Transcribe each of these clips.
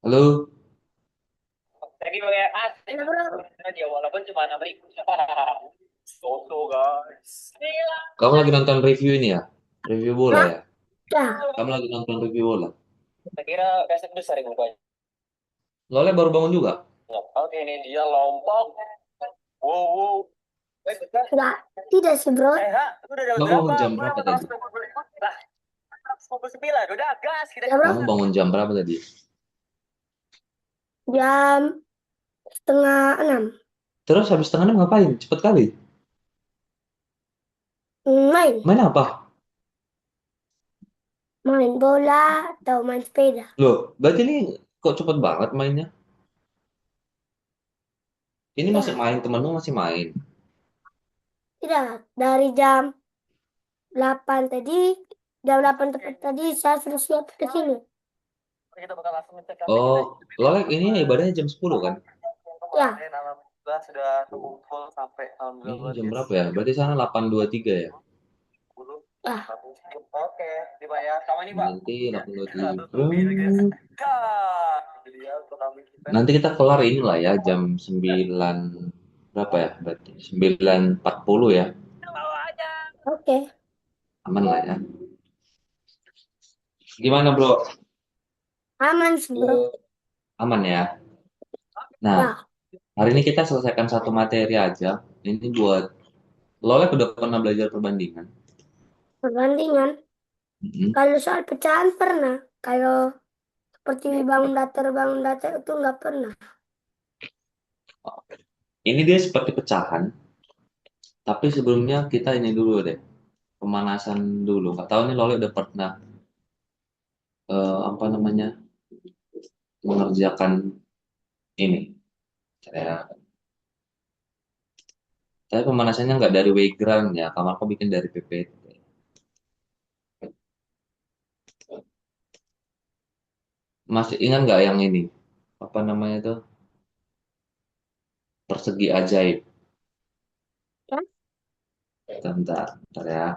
Halo, Lagi pakai Iya, bro. Dia walaupun cuma 6.000. Foto guys. Gila. kamu lagi nonton review ini ya? Review bola Hah? ya? Ya. Kamu lagi nonton review bola? Saya kira besok besar yang mukanya. Lole baru bangun juga? Oke, ini dia lompat. Wow, wow. Enggak, tidak sih bro. Lu udah dapat Kamu berapa? bangun jam Gue berapa dapat tadi? 125. Lah, 129. Udah gas kita. Ya bro. Kamu bangun jam berapa tadi? Jam setengah 6. Terus habis setengah enam ngapain? Cepet kali. Main. Main apa? Main bola atau main sepeda. Loh, berarti ini kok cepet banget mainnya? Ini masih Ya, main, temenmu masih main. tidak. Dari jam 8 tadi, jam 8 tepat tadi saya sudah siap ke sini. Kita bakal langsung ngecek sampai kita Oh, Lole ini ibadahnya jam 10 kan? ya. Alhamdulillah sudah terkumpul sampai alhamdulillah Ini luar jam berapa biasa. ya? Berarti sana 8.23 ya? Ah. Oke, dibayar sama ini Pak. Nanti 8.23. Aduh, lebih lagi. Jadi ya untuk kami kita. Nanti kita kelar inilah ya jam 9 berapa ya? Berarti 9.40 ya. Oke, Aman lah ya. Gimana, Bro? aman sih bro. Aman ya. Nah, Ya, hari ini kita selesaikan satu materi aja. Ini buat Lolek udah pernah belajar perbandingan. perbandingan. Mm-mm. Kalau soal pecahan pernah. Kalau seperti bangun datar itu nggak pernah. Ini dia seperti pecahan, tapi sebelumnya kita ini dulu deh, pemanasan dulu. Nggak tahu nih Lolek udah pernah apa namanya mengerjakan ini. Saya pemanasannya nggak dari Wayground ya, kamar aku bikin dari PPT. Masih ingat nggak yang ini? Apa namanya tuh? Persegi ajaib. Ya, Bentar, bentar ya.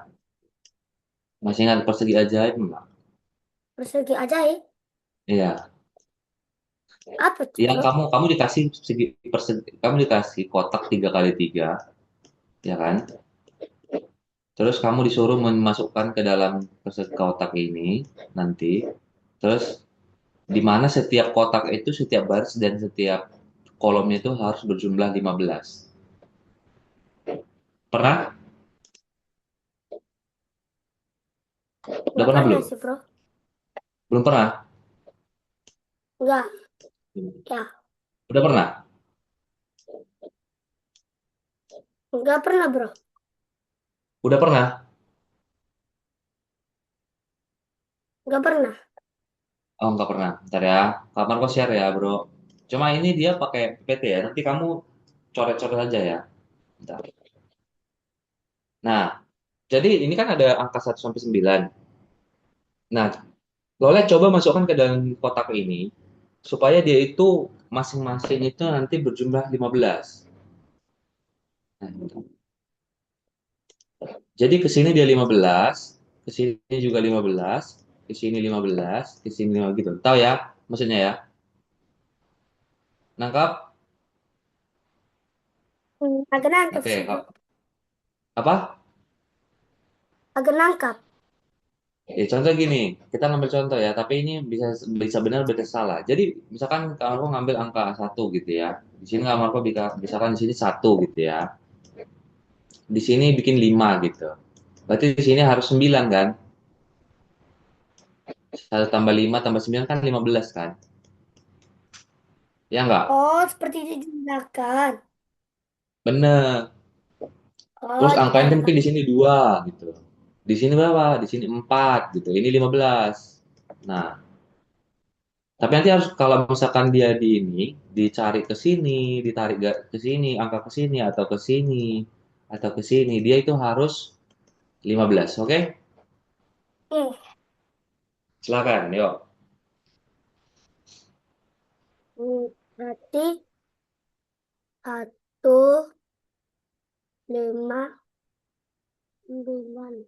Masih ingat persegi ajaib nggak? persegi ajaib. Iya. Apa tuh Yang bro? kamu dikasih kamu dikasih kotak 3 kali 3, ya kan? Terus kamu disuruh memasukkan ke dalam kotak ini nanti. Terus di mana setiap kotak itu setiap baris dan setiap kolomnya itu harus berjumlah 15. Pernah? Udah Nggak pernah pernah belum? sih bro. Belum pernah? Nggak, ya, Udah pernah? nggak pernah bro. Udah pernah? Nggak pernah. Oh, nggak pernah. Ntar ya. Kapan kau share ya, bro? Cuma ini dia pakai PPT ya. Nanti kamu coret-coret aja ya. Bentar. Nah, jadi ini kan ada angka 1 sampai 9. Nah, Loleh coba masukkan ke dalam kotak ini supaya dia itu masing-masing itu nanti berjumlah 15. Nah, gitu. Jadi ke sini dia 15, ke sini juga 15, ke sini 15, ke sini 15 gitu. Tahu ya maksudnya ya? Nangkap? Agak nangkap Oke, sih bro. apa? Agak nangkap. Ya, contoh gini, kita ngambil contoh ya, tapi ini bisa bisa benar bisa salah. Jadi misalkan kamu ngambil angka 1 gitu ya. Di sini kamu bisa misalkan di sini 1 gitu ya. Di sini bikin 5 gitu. Berarti di sini harus 9 kan? 1 tambah 5 tambah 9 kan 15 kan? Ya enggak? Oh, seperti itu dijumlahkan. Bener. Oh, Terus angkanya tidak. mungkin di sini 2 gitu. Di sini berapa? Di sini 4 gitu. Ini 15. Nah, tapi nanti harus kalau misalkan dia di ini dicari ke sini, ditarik ke sini, angka ke sini atau ke sini atau ke sini, dia itu harus 15, oke? Hmm. Silakan, yuk. Berarti 1, 5, 9.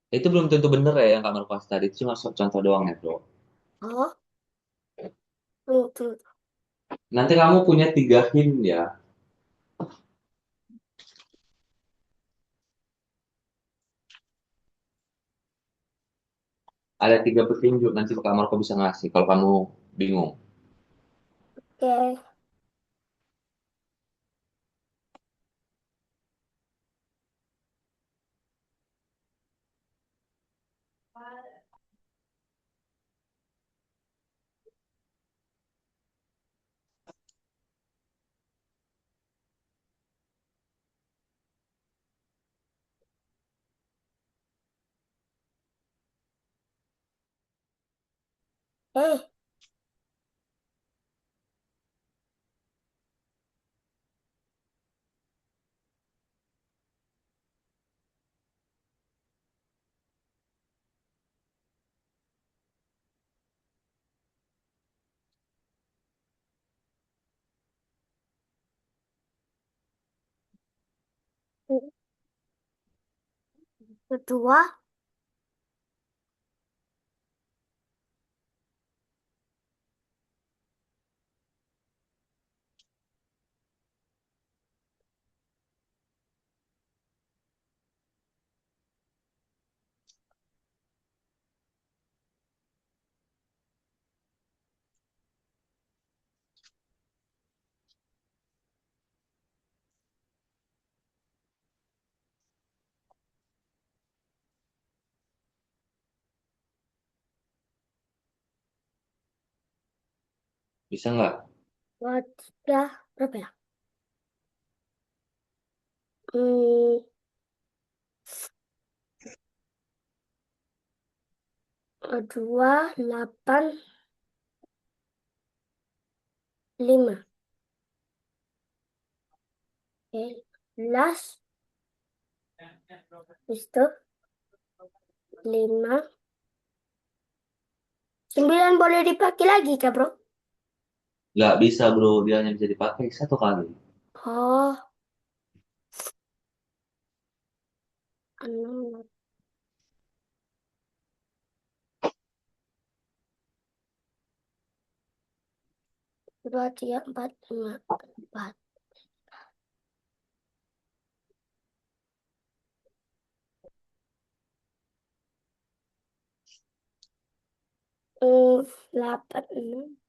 Itu belum tentu bener ya yang Kak Marco kasih tadi, itu cuma contoh doang ya, Bro. Oh. Tunggu, tunggu. Nanti kamu punya 3 hint ya. Ada 3 petunjuk nanti Kak Marco bisa ngasih kalau kamu bingung. Oke. Eh, kedua, Bisa nggak? dua, tiga, berapa ya? Hmm, dua, 8, 5. Oke, 11, habis itu 5. 9 boleh dipakai lagi, Kak, Bro? Nggak bisa bro, dia hanya bisa dipakai 1 kali. Oh, 6, dua, tiga, 4, 5, 4. Hmm, 8, 6.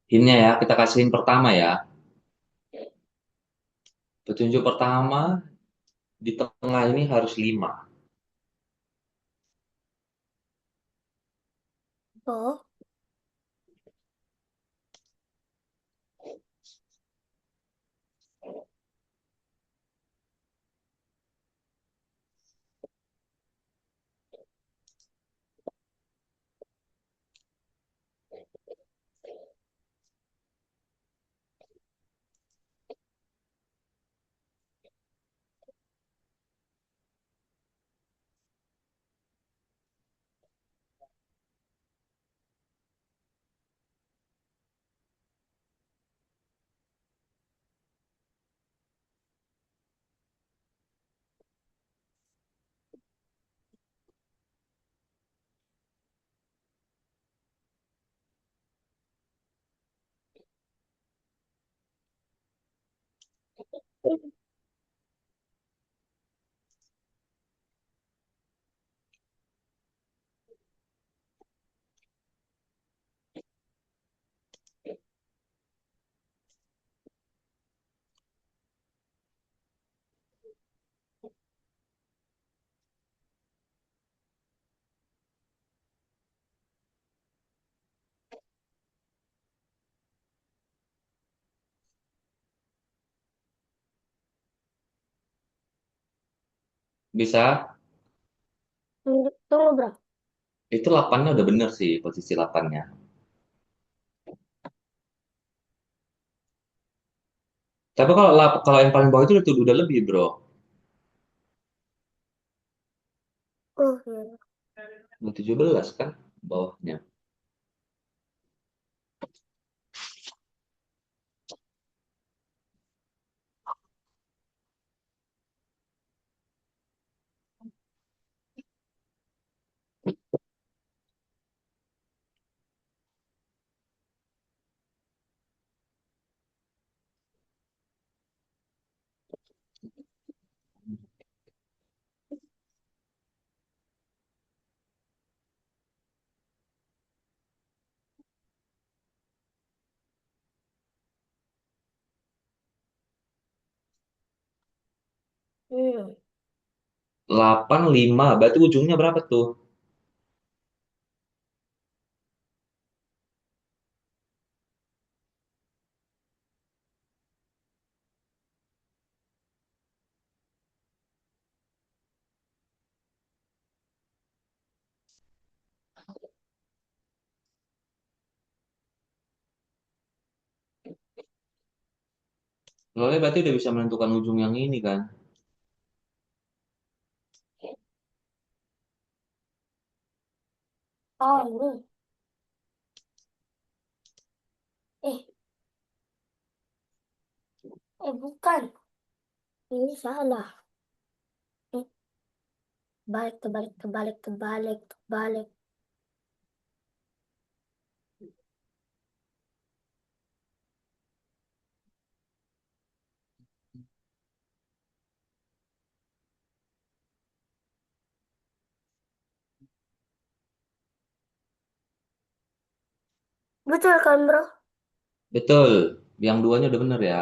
Hintnya ya, kita kasihin pertama ya. Petunjuk pertama di tengah ini harus 5. Oh, Bisa? tunggu, Bro. Itu 8-nya udah bener sih, posisi 8-nya. Tapi kalau yang paling bawah itu udah lebih bro. 17 kan bawahnya. Hmm. 85 berarti ujungnya berapa tuh? Soalnya berarti udah bisa menentukan ujung yang ini kan. Oh, ini. Eh, bukan. Ini salah. Eh, balik, terbalik, terbalik, terbalik, terbalik. Betul kan, bro? Betul. Yang duanya udah bener ya.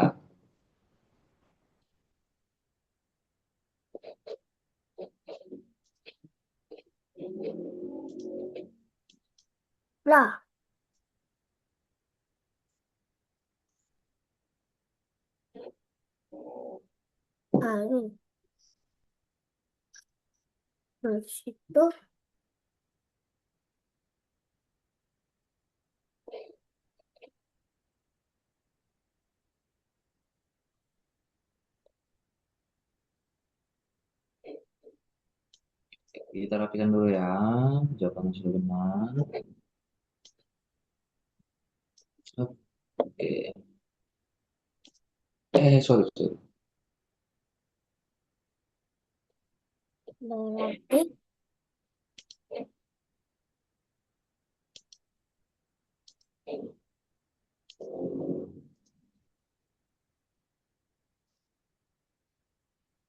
Lah, ini. Terus itu. Kita rapikan dulu ya. Jawabannya sudah benar. Oke. Sorry, sorry. Lagi.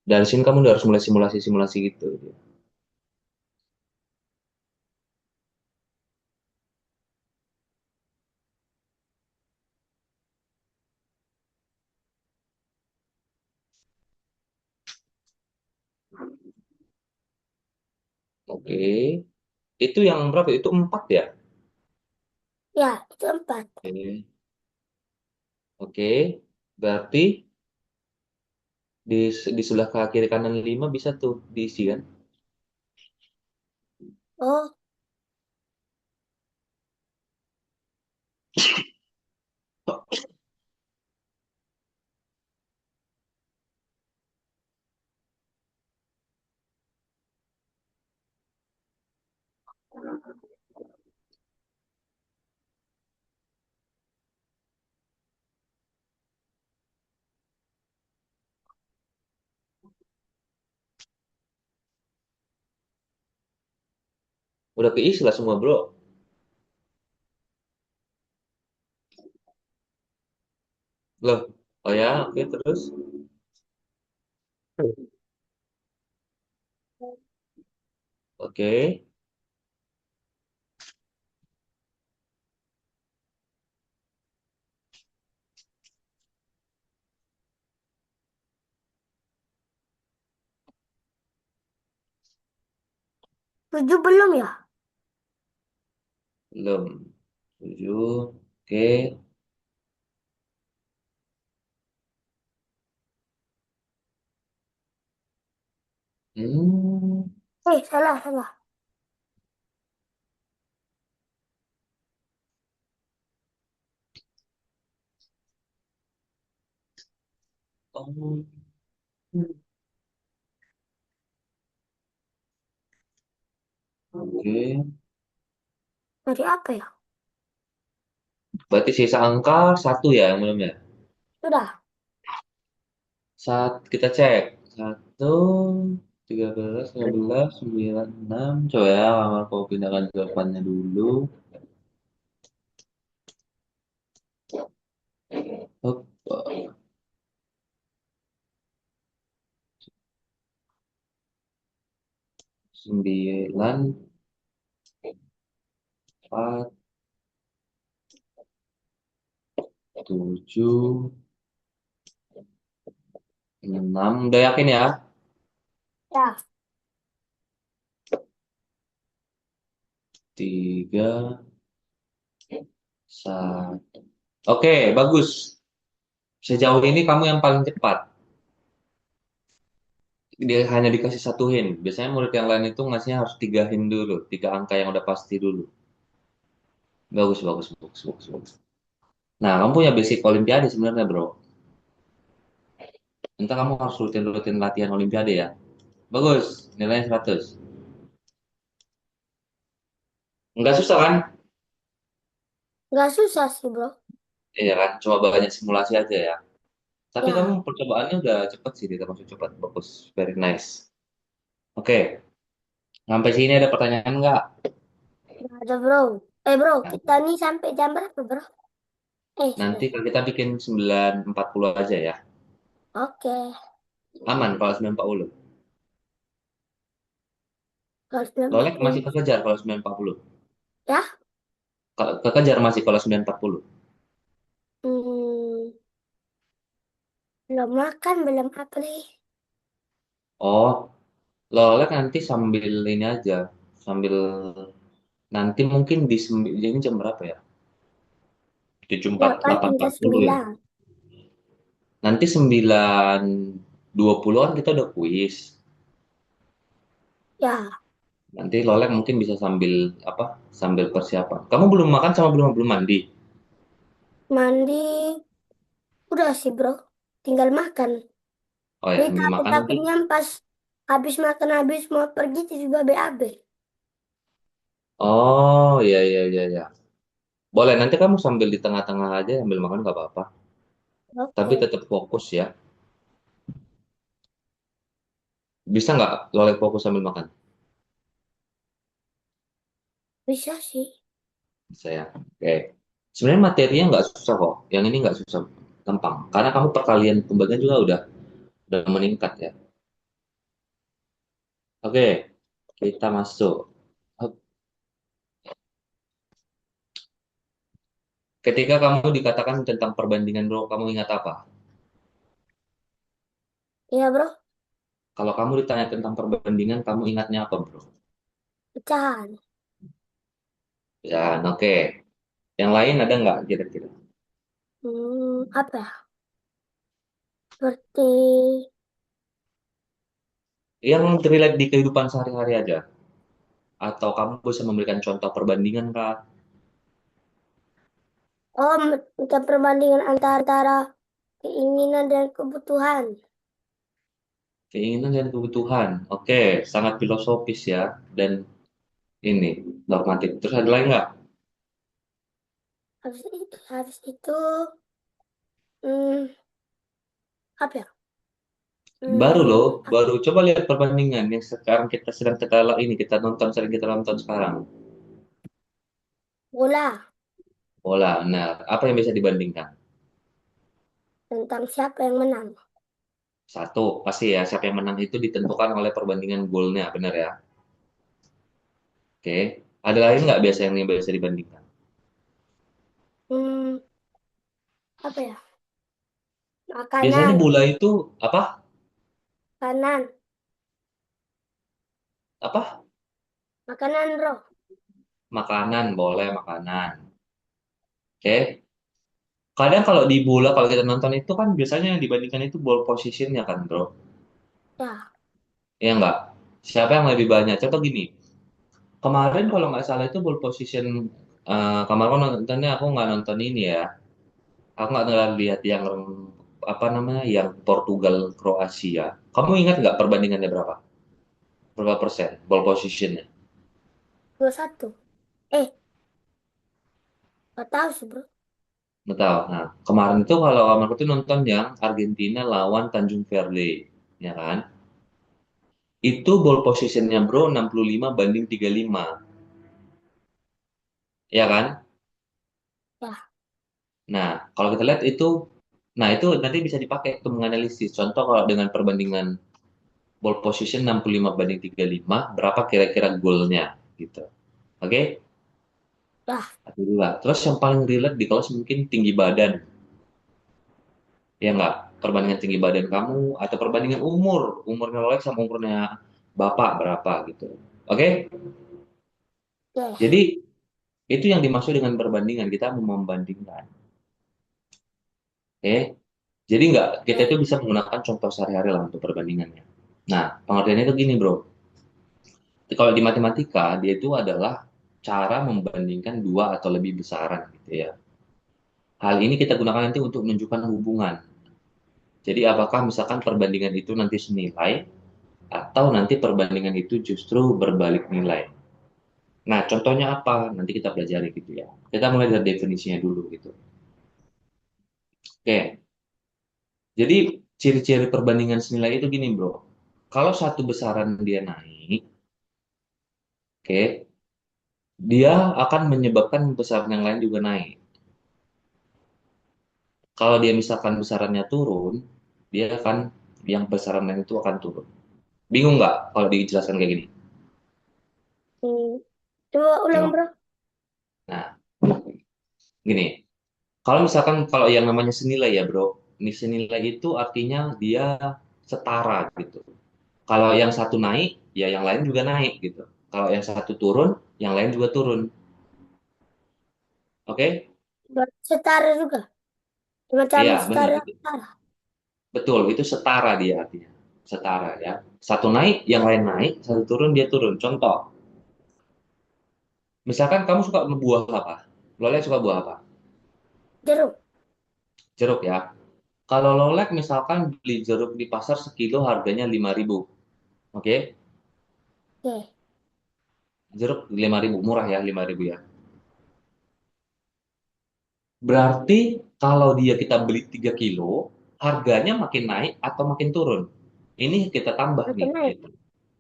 Dari sini kamu udah harus mulai simulasi-simulasi gitu. Oke. Itu yang berapa? Itu 4 ya? Ya, itu 4. Oke. Oke. Berarti di sebelah kiri kanan 5 bisa tuh diisi kan? Oh, Udah keisi lah semua, bro. Loh. Oh ya, oke terus. Oke. 7 belum ya? Belum. 7. Oke. Hmm. Salah, salah. Oh. Oke. Dari apa ya? Berarti sisa angka satu ya yang belum ya? Sudah. Saat kita cek. Satu, 13, 15, 9, 6. Coba ya, aku pindahkan jawabannya dulu. Hop, 9, 4, 7, 6. Udah yakin ya? Ya. 3, 1. Oke, bagus. Sejauh ini kamu yang paling cepat. Dia hanya dikasih satu hint. Biasanya murid yang lain itu ngasihnya harus 3 hint dulu. 3 angka yang udah pasti dulu. Bagus, bagus, bagus, bagus, bagus. Nah, kamu punya basic olimpiade sebenarnya, bro. Entah kamu harus rutin-rutin latihan olimpiade ya. Bagus, nilainya 100. Nggak susah kan? Nggak susah sih, bro. Iya kan, coba banyak simulasi aja ya. Tapi kamu Ya. percobaannya udah cepet sih, termasuk cepat. Bagus, very nice. Oke, sampai sini ada pertanyaan nggak? Nggak ada, bro. Bro, Nah, kita nih sampai jam berapa, bro? nanti Sudah. kalau kita bikin 9.40 aja ya. Oke. Aman kalau 9.40. Kalau 90. Lolek masih kekejar kalau 9.40. Ya. Kekejar masih kalau 9.40. Hmm, belum makan, belum apa nih. Oh, Lolek nanti sambil ini aja. Sambil nanti mungkin ini jam berapa ya? 8 8 hingga puluh ya. 9. Nanti 9.20-an kita udah kuis. Ya, Nanti Lolek mungkin bisa sambil apa? Sambil persiapan. Kamu belum makan sama belum belum mandi. mandi. Udah sih, bro. Tinggal makan. Oh ya, Ini sambil makan nanti. takut-takutnya pas habis makan, habis mau pergi tiba-tiba BAB. Oh, iya iya iya iya. Boleh, nanti kamu sambil di tengah-tengah aja sambil makan nggak apa-apa. Tapi Oke, tetap fokus ya. Bisa nggak Lolek fokus sambil makan? bisa sih. Bisa ya. Oke. Sebenarnya materinya nggak susah kok. Yang ini nggak susah, gampang. Karena kamu perkalian pembagian juga udah meningkat ya. Oke, kita masuk. Ketika kamu dikatakan tentang perbandingan bro, kamu ingat apa? Iya, bro. Kalau kamu ditanya tentang perbandingan, kamu ingatnya apa bro? Pecahan. Ya, oke. Yang lain ada nggak kira-kira? Apa ya? Seperti Yang relate di kehidupan sehari-hari aja. Atau kamu bisa memberikan contoh perbandingan kah? kita perbandingan antara keinginan dan kebutuhan. Keinginan dan kebutuhan. Oke, sangat filosofis ya. Dan ini, normatif. Terus ada lagi nggak? Habis itu, hmm, apa ya? Baru loh, Apa? baru. Coba lihat perbandingan yang sekarang kita sedang kita ini, kita nonton, sering kita nonton sekarang. Bola. Bola, nah, apa yang bisa dibandingkan? Tentang siapa yang menang. Satu, pasti ya, siapa yang menang itu ditentukan oleh perbandingan golnya, benar ya? Oke. Ada lain nggak biasa yang bisa dibandingkan? Hmm, apa ya? Biasanya Makanan. bola itu apa? Makanan. Apa? Makanan, bro. Makanan, boleh makanan. Oke. Kadang kalau di bola, kalau kita nonton itu kan biasanya yang dibandingkan itu ball positionnya kan, bro. Ya. Iya nggak? Siapa yang lebih banyak? Contoh gini, kemarin kalau nggak salah itu ball position, kemarin aku nontonnya aku nggak nonton ini ya. Aku nggak terlalu lihat yang apa namanya, yang Portugal Kroasia. Kamu ingat nggak perbandingannya berapa? Berapa persen ball positionnya? 21. Eh, nggak tahu sih, bro. Betul. Nah, kemarin itu kalau aku tuh nonton yang Argentina lawan Tanjung Verde, ya kan? Itu ball positionnya bro 65-35, ya kan? Ya, Nah, kalau kita lihat itu, nah itu nanti bisa dipakai untuk menganalisis. Contoh kalau dengan perbandingan ball position 65-35, berapa kira-kira golnya gitu. Oke? ya, Satu dua. Terus yang paling relate di kelas mungkin tinggi badan, ya nggak? Perbandingan tinggi badan kamu atau perbandingan umurnya Rolex sama umurnya bapak berapa gitu. Oke? ya, Jadi itu yang dimaksud dengan perbandingan, kita mau membandingkan. Oke? Jadi nggak, kita ya. itu bisa menggunakan contoh sehari-hari lah untuk perbandingannya. Nah, pengertiannya itu gini, bro. Kalau di matematika, dia itu adalah cara membandingkan dua atau lebih besaran, gitu ya. Hal ini kita gunakan nanti untuk menunjukkan hubungan. Jadi, apakah misalkan perbandingan itu nanti senilai, atau nanti perbandingan itu justru berbalik nilai. Nah, contohnya apa? Nanti kita pelajari gitu ya. Kita mulai dari definisinya dulu gitu. Oke, jadi ciri-ciri perbandingan senilai itu gini, bro. Kalau satu besaran dia naik, oke, dia akan menyebabkan besaran yang lain juga naik. Kalau dia misalkan besarannya turun, dia akan yang besaran lain itu akan turun. Bingung nggak kalau dijelaskan kayak gini? Hmm. Coba ulang, Bingung. bro. Nah, gini. Kalau misalkan kalau yang namanya senilai ya bro, ini senilai itu artinya dia setara gitu. Kalau yang satu naik, ya yang lain juga naik gitu. Kalau yang satu turun, yang lain juga turun. Oke? Berarti setara juga. Macam Iya, benar. setara. Itu. Betul, itu setara dia artinya. Setara ya. Satu naik, yang lain naik, satu turun, dia turun. Contoh, misalkan kamu suka buah apa? Lolek suka buah apa? Jeruk. Jeruk ya. Kalau Lolek misalkan beli jeruk di pasar sekilo harganya 5.000. Oke? Oke. Jeruk 5.000, murah ya 5.000 ya. Berarti kalau dia kita beli 3 kilo, harganya makin naik atau makin turun? Ini kita tambah Makin nih naik. gitu.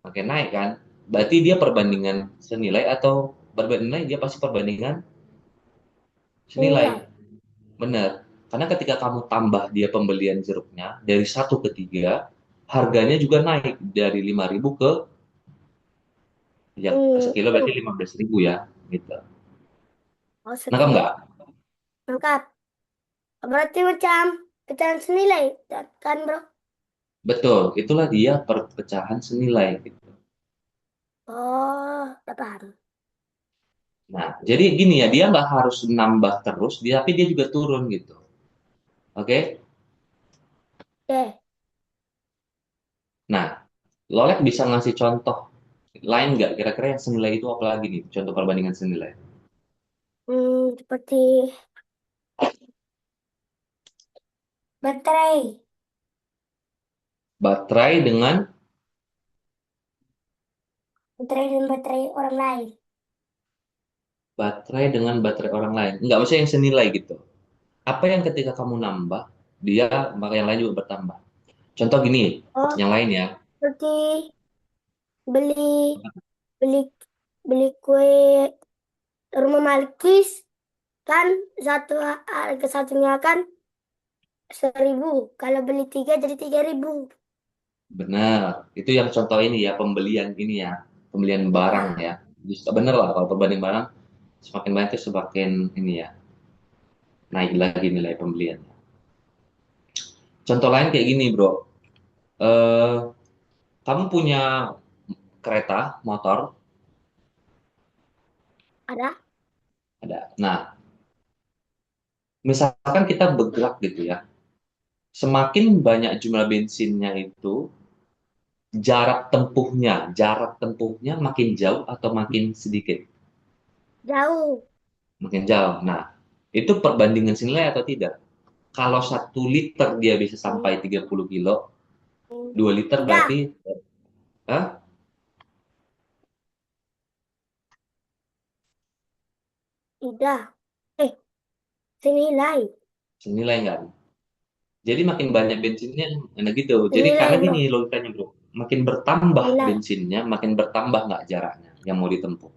Makin naik kan? Berarti dia perbandingan senilai atau berbanding nilai, dia pasti perbandingan senilai. Nilai. Benar. Karena ketika kamu tambah dia pembelian jeruknya dari satu ke 3, harganya juga naik dari 5.000 ke yang sekilo berarti Itu. 15.000 ya gitu. Oh, Nangkap sekilo. nggak? Lengkap. Berarti macam pecahan senilai. Kan, bro? Betul, itulah dia perpecahan senilai gitu. Oh, udah paham. Nah, jadi gini ya, dia nggak harus nambah terus, tapi dia juga turun gitu. Oke? Oke. Nah, Lolek bisa ngasih contoh lain nggak? Kira-kira yang senilai itu apa lagi nih? Contoh perbandingan senilai. Seperti baterai. Baterai dengan Baterai dan baterai orang lain. baterai orang lain. Nggak usah yang senilai gitu. Apa yang ketika kamu nambah, dia maka yang lain juga bertambah. Contoh gini, Oh, yang lain ya. seperti beli beli beli kue rumah Malkis kan harga satunya kan 1.000. Kalau beli tiga jadi 3.000. Benar. Itu yang contoh ini ya, pembelian ini ya. Pembelian barang Ya. ya. Justru benar lah kalau perbanding barang semakin banyak itu semakin ini ya, naik lagi nilai pembeliannya. Contoh lain kayak gini, bro. Eh, kamu punya kereta, motor, Ada? ada. Nah, misalkan kita bergerak gitu ya, semakin banyak jumlah bensinnya itu, jarak tempuhnya makin jauh atau makin sedikit? Jauh. Makin jauh. Nah, itu perbandingan senilai atau tidak? Kalau 1 liter dia bisa Hmm, sampai 30 kilo, hmm. 2 liter Tidak. berarti, hah? Tidak. Eh, senilai. Senilai nggak? Jadi makin banyak bensinnya, nah gitu. Jadi Senilai, karena bro. gini logikanya bro, makin bertambah Senilai. bensinnya, makin bertambah nggak jaraknya yang mau ditempuh.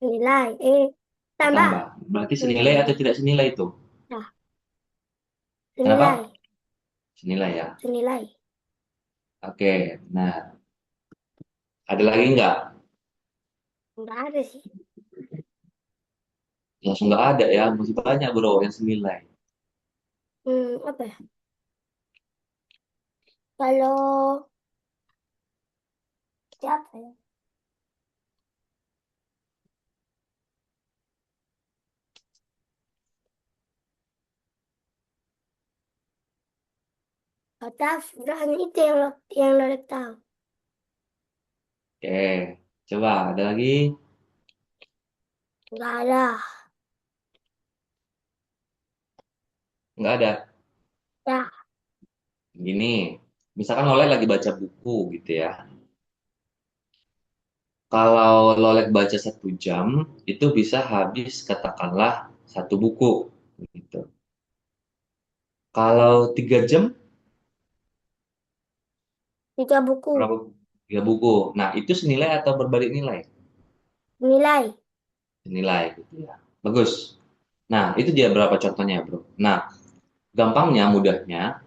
Senilai. Tambah. Bertambah. Berarti senilai atau Hmm. tidak senilai itu? Nah, Kenapa? senilai. Senilai ya. Senilai. Oke. Nah, ada lagi nggak? Enggak ada sih. Langsung nggak ada ya. Masih banyak bro yang senilai. Apa ya? Kalau siapa ya? Gak tahu. Udah hanya itu yang lo tahu. Oke. Coba ada lagi? Enggak ada. Nggak ada. Ya, Gini. Misalkan Lolek lagi baca buku gitu ya. Kalau Lolek baca 1 jam, itu bisa habis katakanlah 1 buku. Gitu. Kalau 3 jam, 3 buku. berapa? 3 buku. Nah, itu senilai atau berbalik nilai? Nilai. Senilai gitu ya. Bagus. Nah, itu dia berapa contohnya, bro. Nah, gampangnya, mudahnya,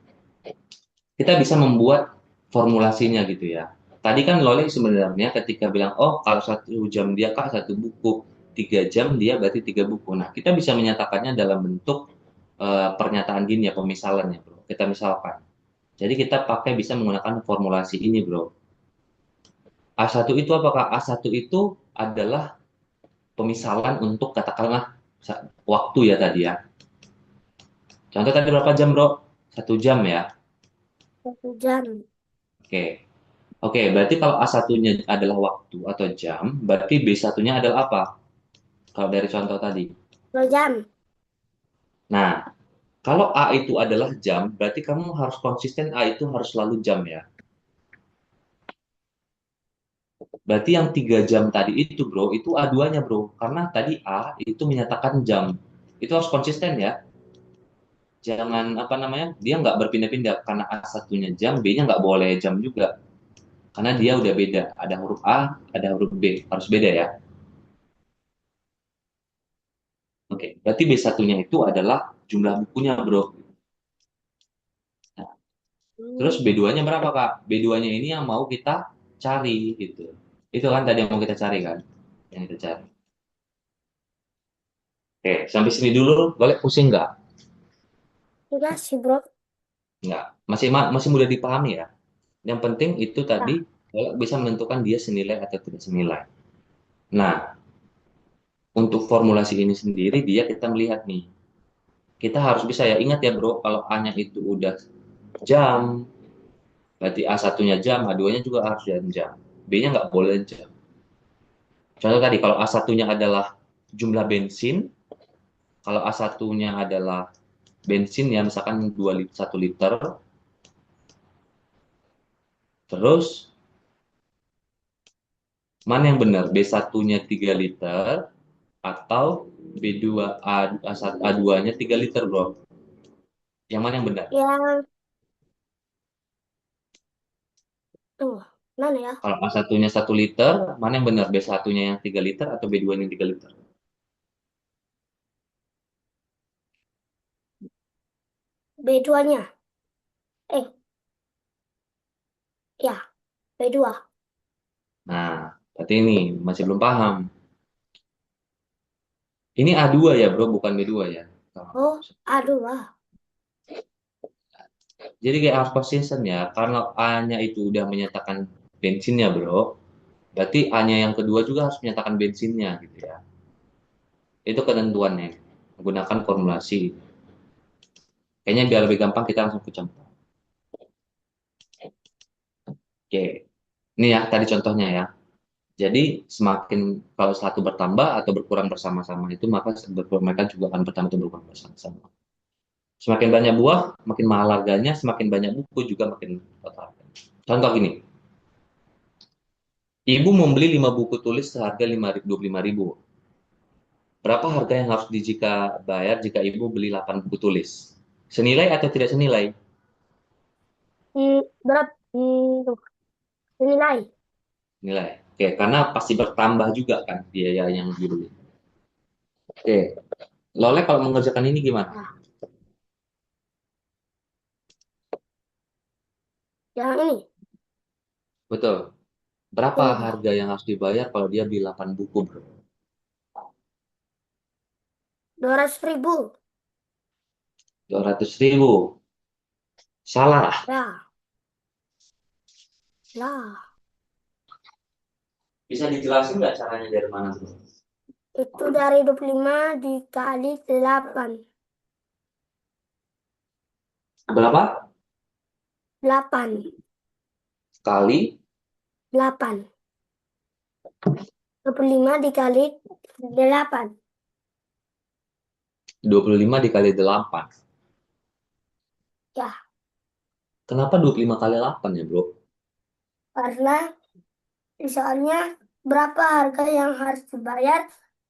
kita bisa membuat formulasinya gitu ya. Tadi kan Lolek sebenarnya ketika bilang, oh kalau 1 jam dia kak 1 buku, 3 jam dia berarti 3 buku. Nah, kita bisa menyatakannya dalam bentuk pernyataan gini ya, pemisalannya, bro. Kita misalkan. Jadi kita pakai bisa menggunakan formulasi ini, bro. A1 itu apakah? A1 itu adalah pemisalan untuk katakanlah waktu ya tadi ya. Contoh tadi berapa jam, bro? 1 jam ya. 1 jam. Oke. Oke, berarti kalau A1-nya adalah waktu atau jam, berarti B1-nya adalah apa? Kalau dari contoh tadi. 2 jam. Nah, kalau A itu adalah jam, berarti kamu harus konsisten A itu harus selalu jam ya. Berarti yang 3 jam tadi itu bro, itu A2-nya bro. Karena tadi A itu menyatakan jam. Itu harus konsisten ya. Jangan apa namanya, dia nggak berpindah-pindah. Karena A1-nya jam, B-nya nggak boleh jam juga. Karena dia udah beda. Ada huruf A, ada huruf B. Harus beda ya. Oke, berarti B1-nya itu adalah jumlah bukunya bro. Nah, terus Hmm. B2-nya berapa kak? B2-nya ini yang mau kita cari gitu. Itu kan tadi yang mau kita cari kan? Yang kita cari. Oke, sampai sini dulu. Boleh pusing nggak? Enggak sih, bro. Nggak. Masih mudah dipahami ya. Yang penting itu tadi Nah, kalau bisa menentukan dia senilai atau tidak senilai. Nah, untuk formulasi ini sendiri dia kita melihat nih. Kita harus bisa ya ingat ya bro, kalau A-nya itu udah jam, berarti A1-nya jam, A2-nya juga harus jam. B-nya nggak boleh jam. Contoh tadi kalau A1-nya adalah jumlah bensin, kalau A1-nya adalah bensin ya misalkan 1 liter, terus mana yang benar? B1-nya 3 liter atau B2 A2-nya 3 liter, Bro? Yang mana yang benar? yang tuh, mana ya? Kalau A1-nya 1 liter, mana yang benar? B1-nya yang 3 liter atau B2-nya yang 3 liter? B2-nya. Eh, ya, B2. Nah, berarti ini masih belum paham. Ini A2 ya, Bro, bukan B2 ya. Oh, aduh, wah. Jadi kayak harus konsisten ya, karena A-nya itu udah menyatakan bensinnya, Bro. Berarti A-nya yang kedua juga harus menyatakan bensinnya gitu ya. Itu ketentuannya. Menggunakan formulasi. Kayaknya biar lebih gampang kita langsung ke contoh. Oke. Ini ya tadi contohnya ya. Jadi semakin kalau satu bertambah atau berkurang bersama-sama itu maka mereka juga akan bertambah atau berkurang bersama-sama. Semakin banyak buah, makin mahal harganya, semakin banyak buku juga makin mahal harganya. Contoh gini, Ibu membeli 5 buku tulis seharga 25.000. Berapa harga yang harus jika bayar jika ibu beli 8 buku tulis? Senilai atau tidak senilai? Berat. Tuh, nilai. Nilai. Oke, karena pasti bertambah juga kan biaya yang dibeli. Oke, Lole kalau mengerjakan ini gimana? Nah, yang ini. Betul. Berapa Ini. harga yang harus dibayar kalau dia beli 8 buku, bro? 200.000. 200.000. Salah. Ya. Ya. Bisa dijelasin nggak caranya dari mana, bro? Itu dari 25 dikali 8. Berapa? 8. Kali 8. 25 dikali 8. 25 dikali 8. Ya. Kenapa 25 kali 8 ya, bro? Karena soalnya berapa harga yang harus dibayar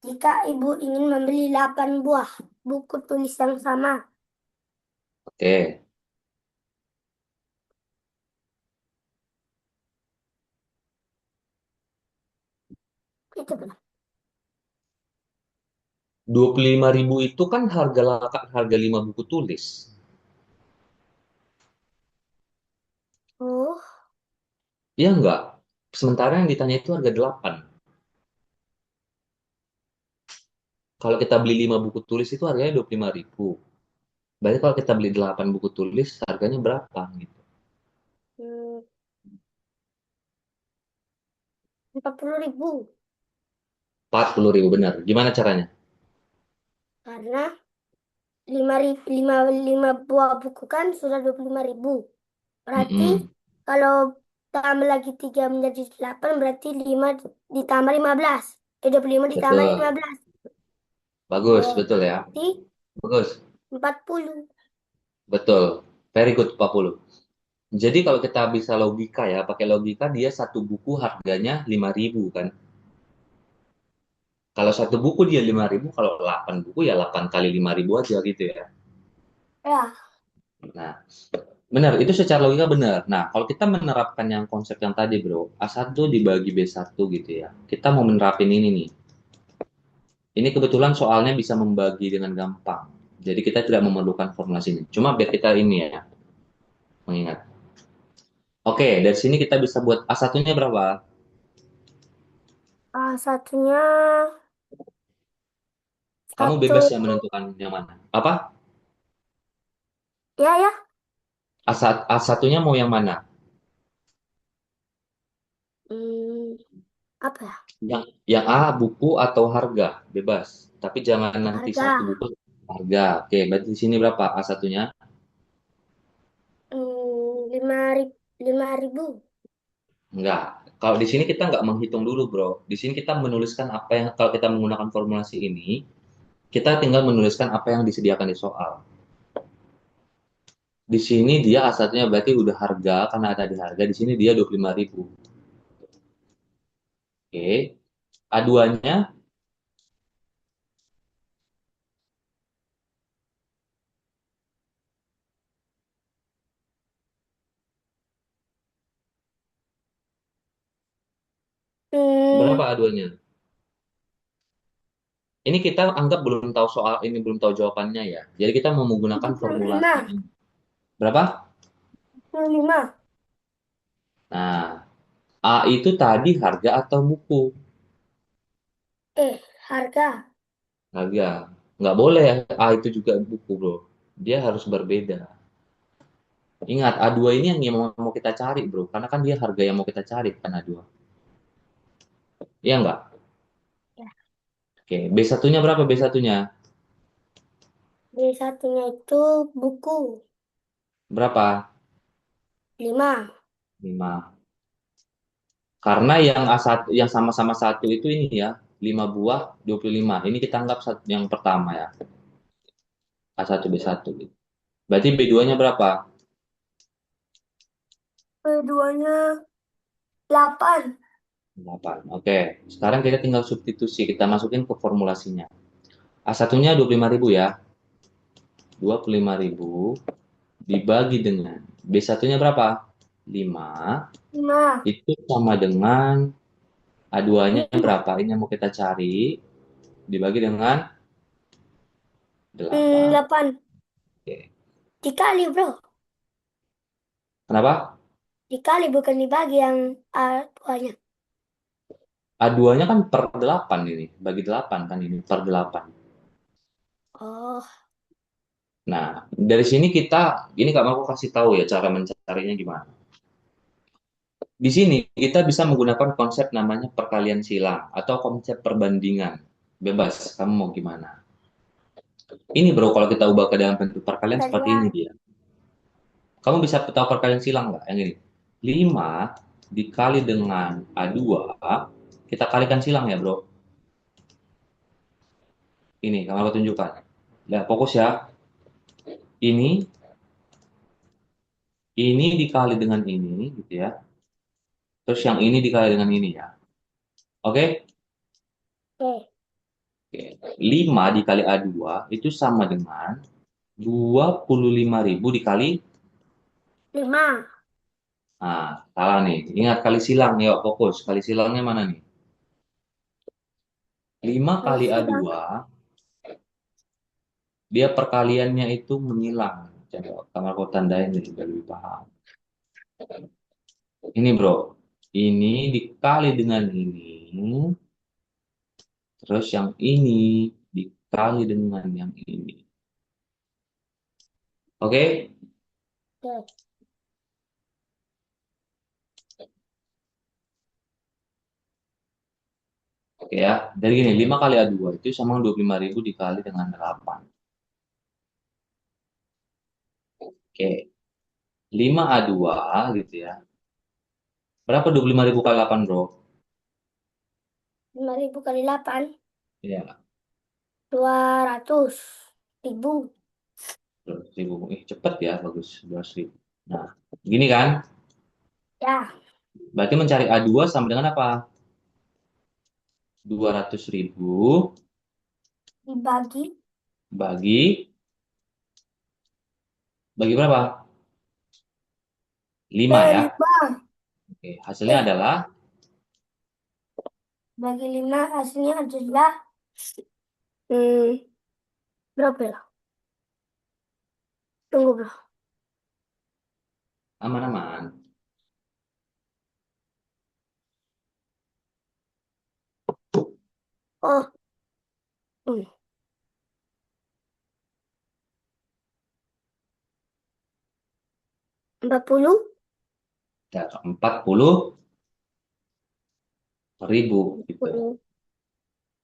jika ibu ingin membeli 8 buah buku tulis yang sama. Oke. Itu benar. 25.000 itu kan harga 5 buku tulis. Oh, Iya enggak? Sementara yang ditanya itu harga 8. Kalau kita beli 5 buku tulis itu harganya 25.000. Berarti kalau kita beli 8 buku tulis harganya berapa gitu? hmm, 40.000. 40.000 benar. Gimana caranya? Karena 5 buah buku kan sudah 25.000. Berarti Mm-mm. kalau tambah lagi 3 menjadi 8 berarti 5 ditambah 15. 25 ditambah Betul. 15. Bagus, Oh, betul ya. berarti Bagus. 40. Betul. Very good 40. Jadi kalau kita bisa logika ya, pakai logika dia satu buku harganya 5.000 kan. Kalau satu buku dia 5.000, kalau 8 buku ya 8 kali 5.000 aja gitu ya. Ya. Nah, benar, itu secara logika benar. Nah, kalau kita menerapkan yang konsep yang tadi, bro, A1 dibagi B1 gitu ya. Kita mau menerapin ini nih. Ini kebetulan soalnya bisa membagi dengan gampang. Jadi kita tidak memerlukan formulasi ini. Cuma biar kita ini ya, mengingat. Oke, dari sini kita bisa buat A1-nya berapa? Satunya Kamu satu. bebas ya menentukan yang mana. Apa? Ya, ya. A1-nya mau yang mana? Hmm, apa ya? Yang A, buku atau harga? Bebas. Tapi jangan nanti satu Harga. buku harga. Oke, berarti di sini berapa A1-nya? 5.000. Enggak. Kalau di sini kita nggak menghitung dulu, bro. Di sini kita menuliskan apa yang, kalau kita menggunakan formulasi ini, kita tinggal menuliskan apa yang disediakan di soal. Di sini dia asalnya berarti udah harga, karena ada di harga, di sini dia 25.000. Oke. A2-nya Hmm, berapa A2-nya? Ini kita anggap belum tahu soal ini, belum tahu jawabannya ya. Jadi kita mau menggunakan formulasi 75. ini. Berapa? 75. Nah, A itu tadi harga atau buku? Harga. Harga. Nggak boleh A itu juga buku, bro. Dia harus berbeda. Ingat, A2 ini yang mau kita cari, bro. Karena kan dia harga yang mau kita cari, kan A2. Iya nggak? Ya. Oke, B1-nya berapa B1-nya? B satunya itu buku. Berapa? 5. 5. Karena yang A1, yang sama-sama satu itu ini ya, 5 buah, 25. Ini kita anggap yang pertama ya, A1 B1 gitu. Berarti B2-nya berapa? Keduanya 8. 8. Oke, sekarang kita tinggal substitusi, kita masukin ke formulasinya. A1-nya 25.000 ya. 25.000 dibagi dengan B1-nya berapa? 5. 5. Itu sama dengan A2-nya berapa? Ini yang mau kita cari. Dibagi dengan 8. 8. Oke. Dikali, bro. Kenapa? Dikali bukan dibagi yang A2-nya. A2-nya kan per 8 ini. Bagi 8 kan ini. Per 8. Oh, Nah, dari sini ini Kak mau kasih tahu ya cara mencarinya gimana. Di sini kita bisa menggunakan konsep namanya perkalian silang atau konsep perbandingan. Bebas, kamu mau gimana. Ini bro, kalau kita ubah ke dalam bentuk perkalian seperti ini kalian. dia. Kamu bisa tahu perkalian silang nggak? Yang ini. 5 dikali dengan A2, kita kalikan silang ya bro. Ini, kamu aku tunjukkan. Nah, fokus ya. Ini, ini dikali dengan ini, gitu ya. Terus yang ini dikali dengan ini ya. Oke? Oke. Oke. 5 dikali A2 itu sama dengan 25.000 dikali. 5. Nah, salah nih. Ingat kali silang. Yuk, fokus. Kali silangnya mana nih? 5 Kali kali silang. A2, dia perkaliannya itu menyilang. Coba kamar aku tandain nih, biar lebih paham. Ini bro. Ini dikali dengan ini. Terus yang ini dikali dengan yang ini. Oke? Oke. Oke ya. Dari gini, 5 kali A2 itu sama 25.000 dikali dengan 8. Oke. 5 A2 gitu ya. Berapa 25.000 kali 8 bro? 5.000 kali 8. Iya. 200.000. Ribu. Cepet ya, bagus. 12.000. Nah, gini kan? Ya, Berarti mencari A2 sama dengan apa? 200.000 dibagi bagi bagi berapa? 5 ya. 5. Oke, hasilnya adalah Bagi 5 hasilnya adalah hmm, berapa ya? Tunggu, bro. aman-aman. Oh, hmm, 40. Ya, 40.000 gitu. 40.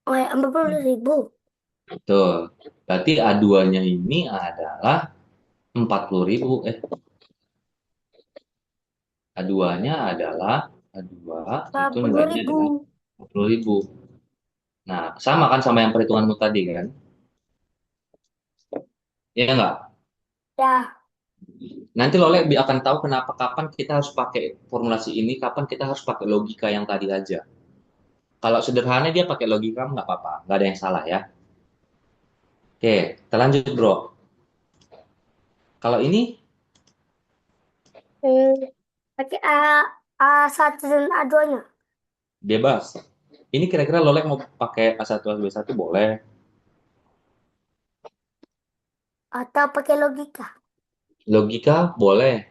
Oh ya, 40.000. Betul. Berarti A2-nya ini adalah 40.000. A2-nya adalah A2 empat itu puluh nilainya ribu adalah 40.000. Nah, sama kan sama yang perhitunganmu tadi kan? Iya nggak? Ya, Nanti Lole akan tahu kenapa kapan kita harus pakai formulasi ini, kapan kita harus pakai logika yang tadi aja. Kalau sederhana dia pakai logika nggak apa-apa, nggak ada yang salah ya. Oke, kita lanjut bro. Kalau ini hmm, pakai A1 dan A2-nya. bebas. Ini kira-kira Lole mau pakai A1 A2 boleh. Atau pakai logika. Logika boleh.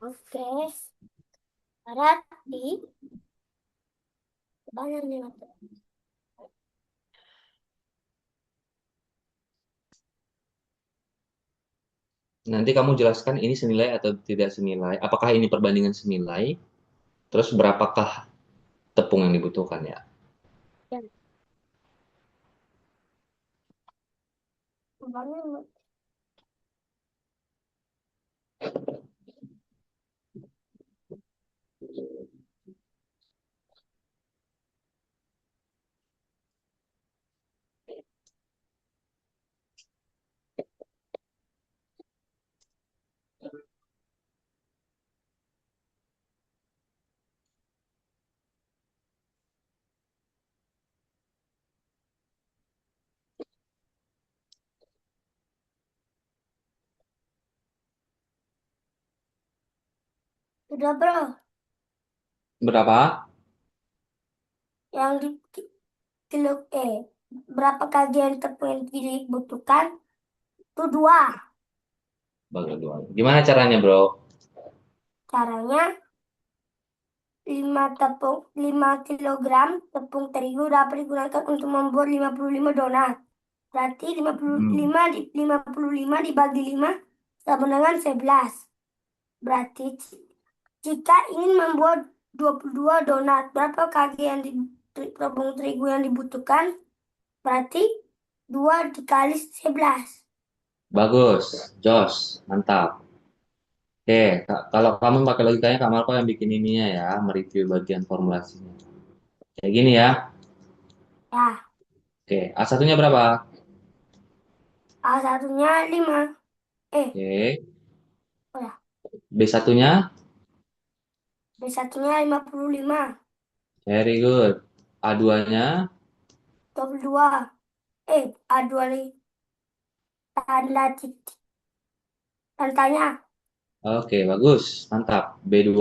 Oke. Berarti banyak nih. Nanti kamu jelaskan ini senilai atau tidak senilai. Apakah ini perbandingan senilai? Terus berapakah tepung yang dibutuhkan ya? Ya, banyak. Udah bro, Berapa? yang di kilo berapa kajian tepung yang dibutuhkan? Itu dua. Bagi dua. Gimana caranya, bro? Caranya 5 kilogram tepung terigu dapat digunakan untuk membuat 55 donat. Berarti Hmm. 55 dibagi 5 sama dengan 11. Berarti jika ingin membuat 22 donat, berapa kaki yang tepung terigu yang dibutuhkan? Berarti 2 dikali 11. Bagus, Jos, mantap. Oke, kalau kamu pakai logikanya, Kak Marco yang bikin ininya ya, mereview bagian formulasinya. Kayak gini ya. Ya, Oke, A satunya berapa? A satunya 5. Oke, Oh ya, B satunya, B satunya 55. very good. A duanya, 22. A2 nih. Tanda titik. Tandanya oke, bagus, mantap. B2,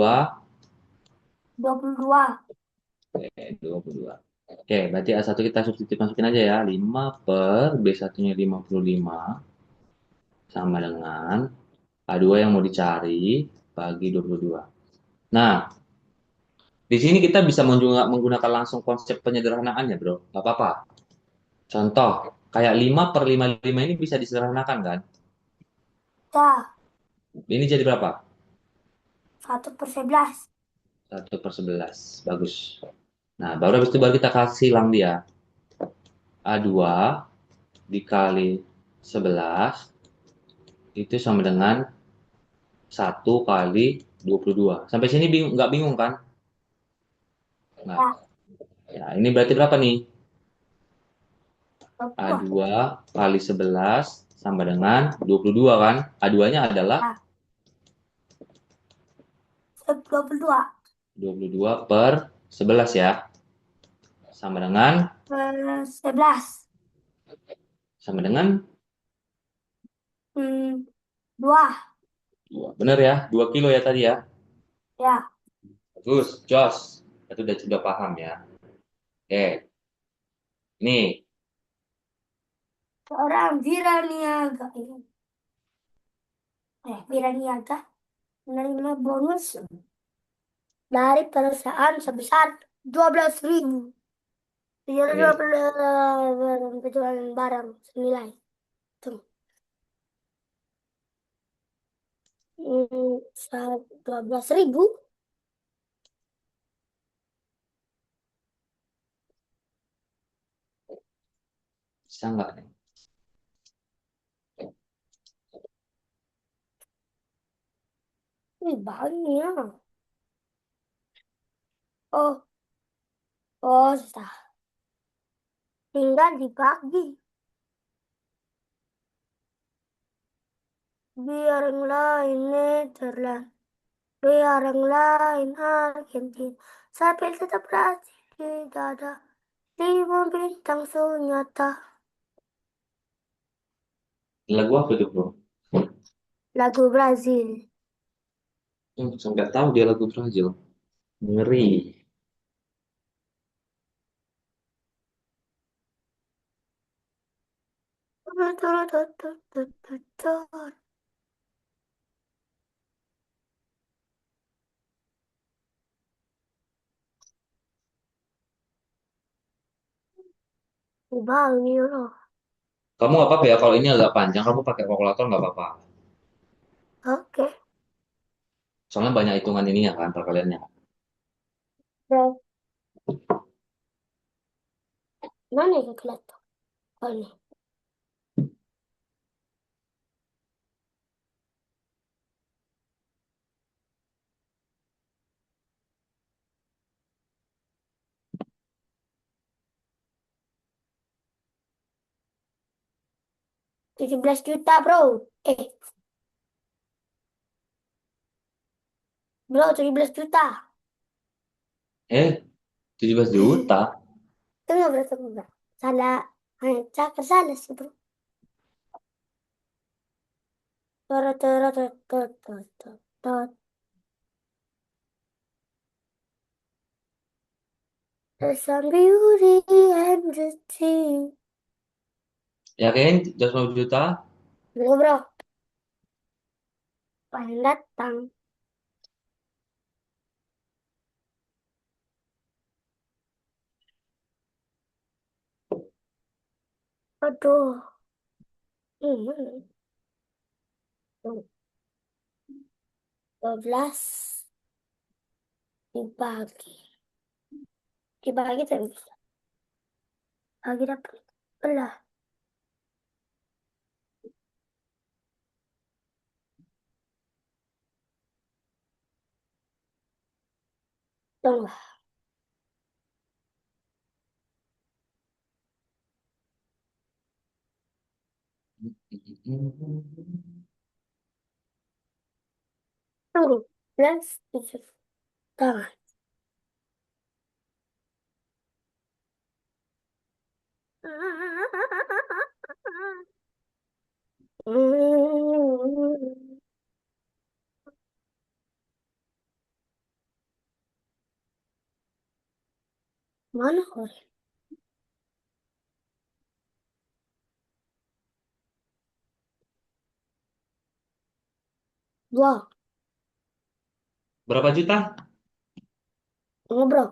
22. oke, 22. Oke, berarti A satu kita substitut masukin aja ya. 5 per B satunya 55 sama dengan A2 yang mau dicari bagi 22. Nah, di sini kita bisa menggunakan langsung konsep penyederhanaan ya, bro. Nggak apa-apa. Contoh, kayak 5 per 55 ini bisa disederhanakan kan? Ya, Ini jadi berapa? 1/11. 1/11. Bagus. Nah, baru habis itu baru kita kasih silang dia. A2 dikali 11 itu sama dengan 1 kali 22. Sampai sini nggak bingung kan? Nggak. Ya, Ya, ini berarti berapa nih? 22. A2 kali 11 sama dengan 22 kan? A2-nya adalah Ya, 22. 22 per 11 ya. Sama dengan Per 11. sama dengan Hmm, 2. 2. Bener ya? 2 kilo ya tadi ya. Ya, Bagus, Jos. Itu udah sudah paham ya. Oke. Nih, seorang Wiraniaga. Wiraniaga menerima bonus dari perusahaan sebesar 12.000. Dia oke. penjualan barang senilai. Tuh. 12.000. Bisa nggak nih? Wih, banyak. Oh, oh, susah. Tinggal dibagi. Biar yang lain Netherlands. Biar yang lain Argentina. Sampai tetap berhasil tidak ada 5 bintang sunyata. Lagu apa tuh, bro? Lagu Brazil. Saya nggak tahu dia lagu Brazil. Ngeri. Bang, loh. Kamu nggak apa-apa ya kalau ini agak panjang, kamu pakai kalkulator nggak apa-apa. Oke. Soalnya banyak hitungan ininya kan perkaliannya. Bro, mana ya kelihatan? Oh, ini. $17 juta, bro. Eh, bro, 17 juta. Eh, 17 juta. Itu nggak berarti enggak. Salah. Cakar salah sih, bro. Tot, tot, tot, tot, tot, tot, tot. There's some beauty and the sea. Yakin? 250 juta? Tunggu bro, pengen datang. Aduh, ini 12 dibagi. Dibagi tapi bisa. Bagi dapat. Belah. Tunggu. 12 tujuh. Tangan. Hmm, mana kau? Dua. Berapa juta? Tunggu bro.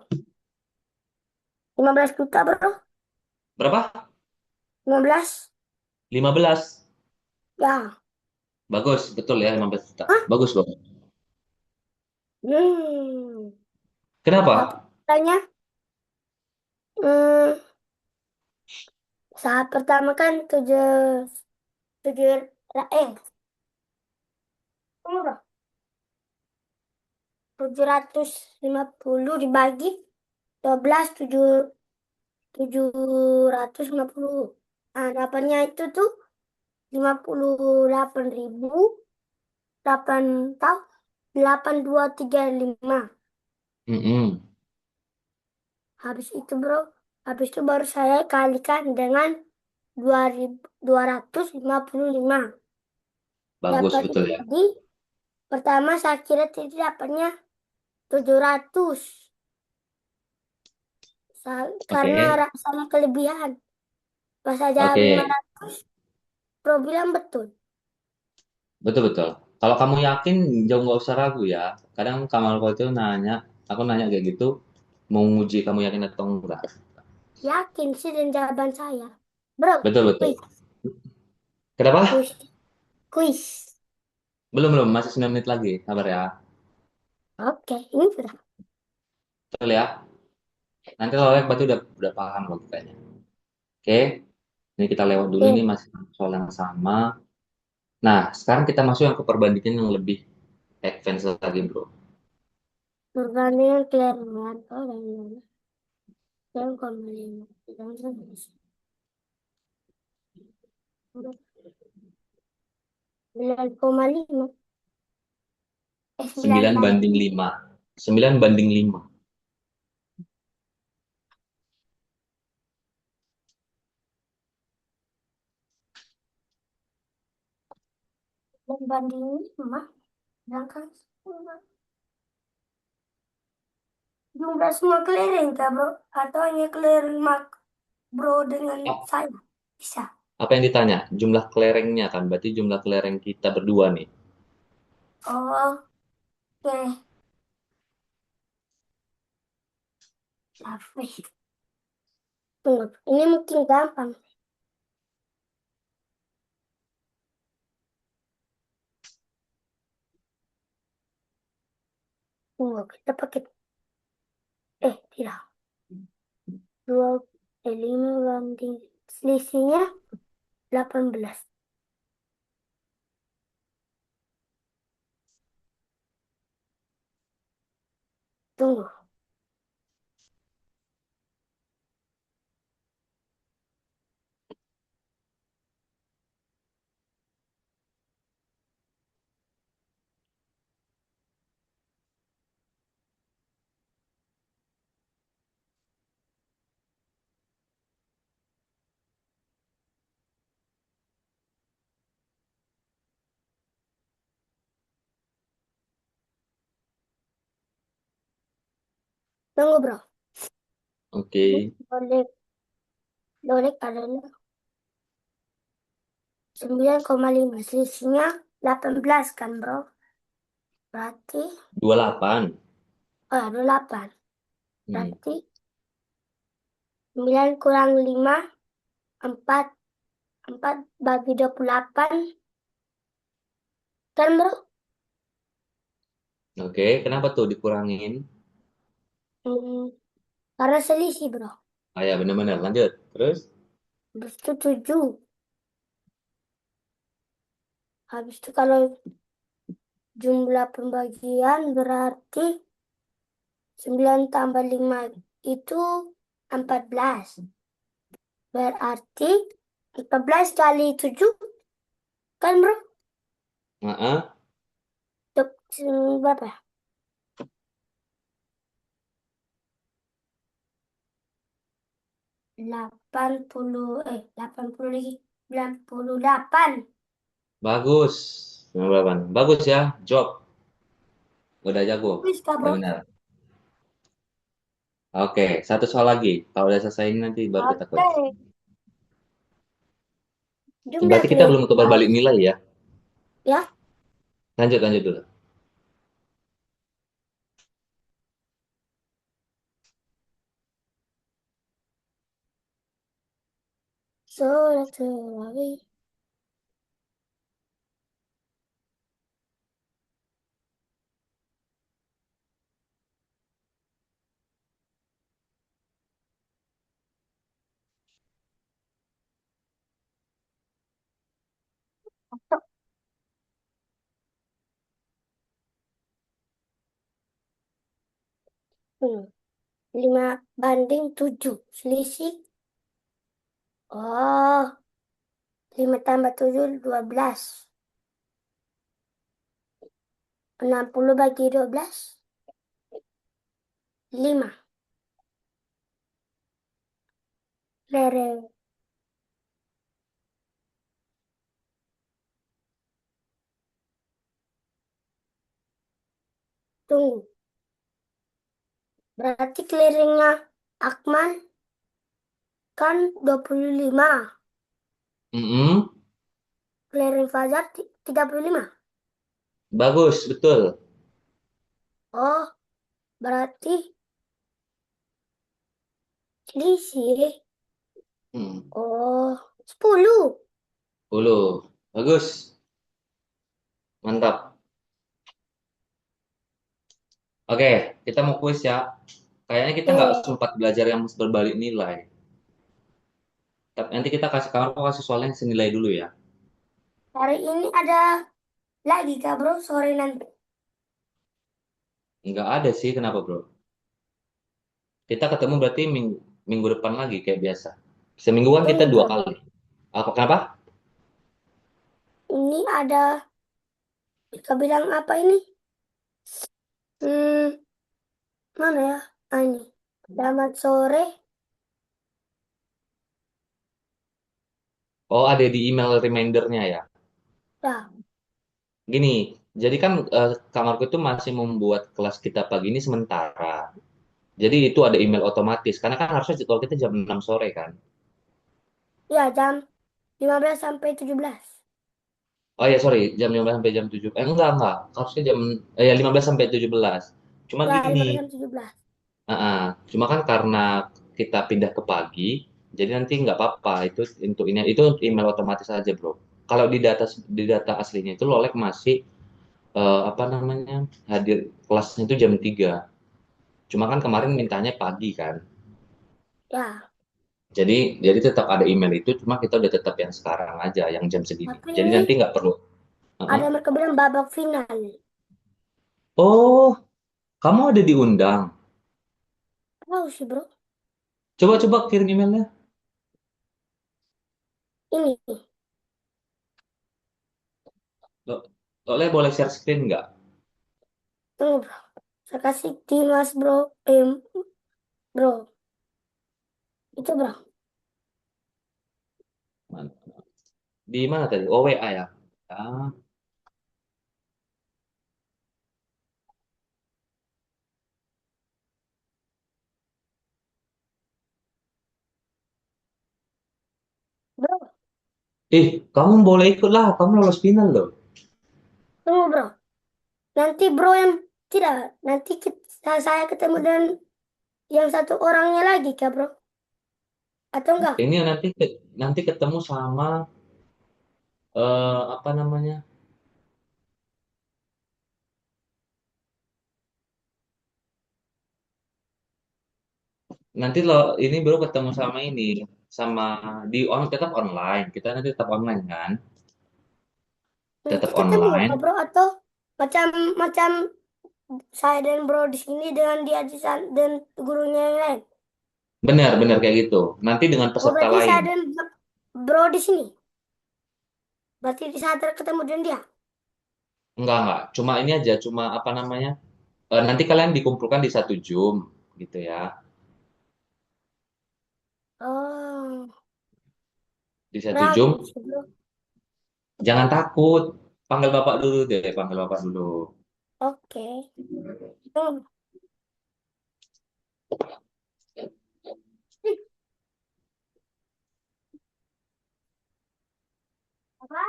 15 juta bro. Berapa? 15. 15. Ya. Bagus, betul ya 15 juta. Hah? Bagus, Bang. Hmm. Tapi Kenapa? katanya, hmm, saat pertama kan tujuh, tujuh, tunggu bro. 750 dibagi 12, 750. Nah, dapatnya itu tuh 58.000, 8235. Mm-mm. Habis itu bro, habis itu baru saya kalikan dengan 2.255. Bagus, Dapatnya betul ya. tadi, pertama saya kira tadi dapatnya 700. Karena Oke, rasanya kelebihan. Pas aja oke. 500, bro bilang betul. Betul-betul. Kalau kamu yakin, jauh nggak usah ragu ya. Kadang kamarku itu nanya, aku nanya kayak gitu, mau nguji kamu yakin atau enggak. Yakin sih dan jawaban saya. Bro, Betul-betul. kuis, Kenapa? kuis, kuis. Belum, masih 9 menit lagi. Sabar ya. Oke, ini sudah. Betul ya. Nanti kalau lihat berarti udah paham logikanya. Oke, ini kita lewat dulu ini Oke, masih soal yang sama. Nah, sekarang kita masuk yang ke perbandingan yang lebih advance lagi, bro. perbandingan kelahiran dan mana? Dan kembali. Dan terus. 9,5. 9 9 kali. banding 5. 9 banding 5. Dan banding 5. Sedangkan jumlah semua kelereng kah bro? Atau hanya kelereng mak bro dengan saya? Bisa. Apa yang ditanya? Jumlah kelerengnya kan, berarti jumlah kelereng kita berdua nih. Oh, oke. Tapi, tunggu. Ini mungkin gampang. Tunggu, kita pakai. Tidak. 5 banding. Selisihnya 18. Tunggu. Tunggu bro. Oke. Dolek, dolek adalah 9,5. Selisihnya 18 kan, bro? Berarti, 28. oh ya, 28. Hmm. Berarti 9 kurang 5, 4. 4 bagi 28. Kan, bro? Oke, kenapa tuh dikurangin? Hmm, karena selisih, bro. Ah ya, benar-benar. Lanjut. Terus? Habis itu 7. Habis itu kalau jumlah pembagian berarti 9 tambah 5 itu 14. Berarti 14 kali 7 kan, bro? Ah, Berapa ya? 80 lagi. 98. bagus. 98. Bagus ya. Job. Udah jago. Wis, Kak, Udah bro. benar. Oke, satu soal lagi. Kalau udah selesai ini nanti baru kita Oke. kuis. Jumlah Berarti kita belum tukar kelinci. balik nilai ya. Ya, Lanjut, lanjut dulu. surat lagi. Hmm. 5 banding 7. Selisih. Oh, 5 tambah 7, 12. 60 bagi 12. 5. Lere. Tunggu. Berarti keliringnya Akmal kan 25. Mm-mm. Keliring Fajar 35. Bagus, betul. Oh, berarti selisih. Hmm. Oh, 10. 10. Bagus. Mantap. Oke, kita mau kuis ya. Kayaknya kita nggak Oke. sempat belajar yang berbalik nilai. Tapi nanti kita kasih kamu kasih soalnya senilai dulu ya. Hari ini ada lagi, Kak, bro, sore nanti. Nggak ada sih, kenapa bro? Kita ketemu berarti minggu, minggu depan lagi kayak biasa. Semingguan kita Tunggu, dua Kak, bro. kali. Apa kenapa? Ini ada, Kak bilang apa ini? Hmm, mana ya? Ah, ini. Selamat sore. Oh, ada di email remindernya ya. Dah, Gini, jadi kan kamarku itu masih membuat kelas kita pagi ini sementara. Jadi itu ada email otomatis. Karena kan harusnya jadwal kita jam 6 sore kan. ya jam 15 sampai 17. Oh ya sorry, jam 15 sampai jam 7. Enggak. Harusnya jam 15 sampai 17. Cuma Ya, gini, 15 sampai 17. cuma kan karena kita pindah ke pagi, jadi nanti nggak apa-apa. Itu email otomatis aja, Bro. Kalau di data aslinya itu Lolek masih apa namanya? Hadir kelasnya itu jam 3. Cuma kan kemarin Oke. mintanya pagi kan. Ya, Jadi tetap ada email itu, cuma kita udah tetap yang sekarang aja, yang jam segini. tapi Jadi ini nanti nggak perlu. Heeh. ada mereka bilang babak final. Oh, kamu ada diundang. Tahu sih, bro. Coba-coba kirim emailnya. Ini, Lo, Boleh boleh share screen nggak? tunggu, bro. Saya kasih Dimas, bro. Bro. Itu, bro. Di mana tadi? Oh, WA ya. Ah, Kamu boleh ikut lah, kamu lolos final loh. Tunggu bro. Nanti bro yang tidak. Nanti saya ketemu dengan yang satu orangnya lagi kah bro? Atau enggak? Ini nanti ketemu sama apa namanya? Nanti lo ini baru ketemu sama ini, sama tetap online. Kita nanti tetap online kan? Nanti Tetap ketemu kah online. bro? Atau macam macam saya dan bro di sini dengan dia di sana dan gurunya yang lain. Benar-benar kayak gitu. Nanti dengan Oh peserta berarti lain. saya dan bro di sini. Berarti di saat ketemu dengan dia. Enggak. Cuma ini aja, cuma apa namanya? Nanti kalian dikumpulkan di satu Zoom gitu ya. Oh, Di satu Zoom. bagus bro. Jangan takut. Panggil Bapak dulu deh, panggil Bapak dulu. Oke. Hmm. Apa?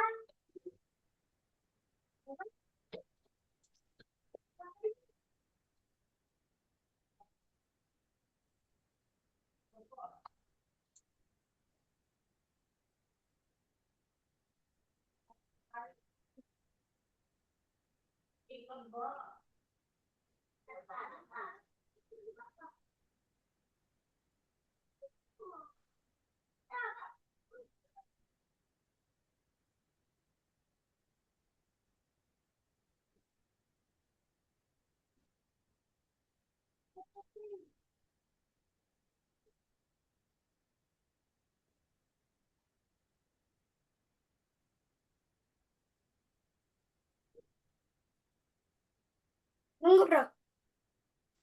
Tunggu bro.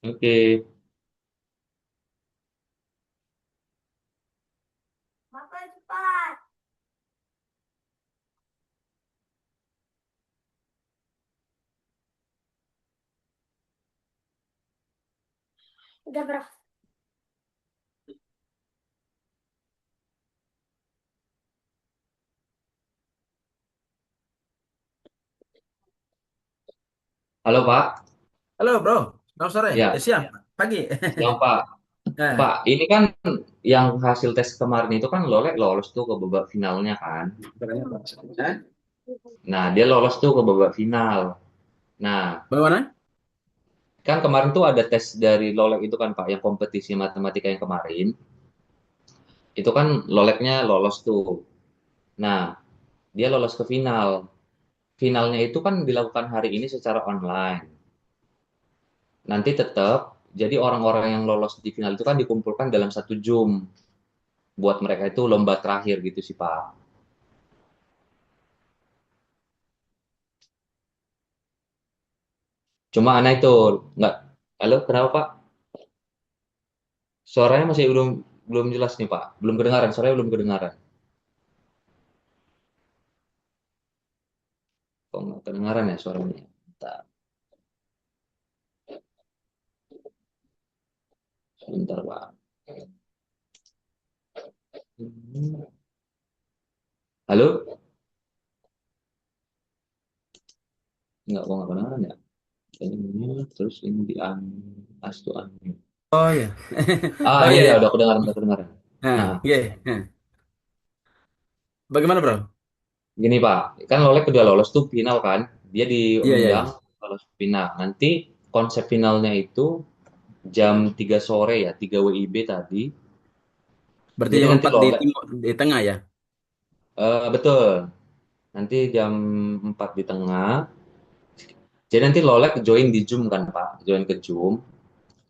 Oke. Bapak cepat. Udah bro. Halo Pak. Halo bro, selamat sore. Ya, Siang, pagi. siang Pak. Nah, Pak, ini kan yang hasil tes kemarin itu kan lolos tuh ke babak finalnya kan. Hah? Nah, dia lolos tuh ke babak final. Nah, Bagaimana? kan kemarin tuh ada tes dari Lolek itu kan Pak, yang kompetisi matematika yang kemarin. Itu kan Loleknya lolos tuh. Nah, dia lolos ke final. Finalnya itu kan dilakukan hari ini secara online. Nanti tetap, jadi orang-orang yang lolos di final itu kan dikumpulkan dalam satu Zoom. Buat mereka itu lomba terakhir gitu sih Pak. Cuma anak itu nggak, halo kenapa Pak? Suaranya masih belum belum jelas nih Pak. Belum kedengaran, suaranya belum kedengaran. Kok nggak kedengaran ya suaranya? Bentar, sebentar Pak. Hmm. Halo? Kok nggak kedengaran ya? Ini terus ini di astu Oh iya. Oh Ini iya dia ya. udah kedengaran, udah kedengaran. Nah, Nah, iya. Nah, bagaimana bro? gini Pak, kan Lolek udah lolos tuh final kan? Dia Iya iya diundang iya. lolos final. Nanti konsep finalnya itu jam 3 sore ya, 3 WIB tadi. Berarti Jadi jam nanti 4 di Lolek, timur, di tengah ya. betul. Nanti jam 4 di tengah. Jadi nanti Lolek join di Zoom kan Pak, join ke Zoom.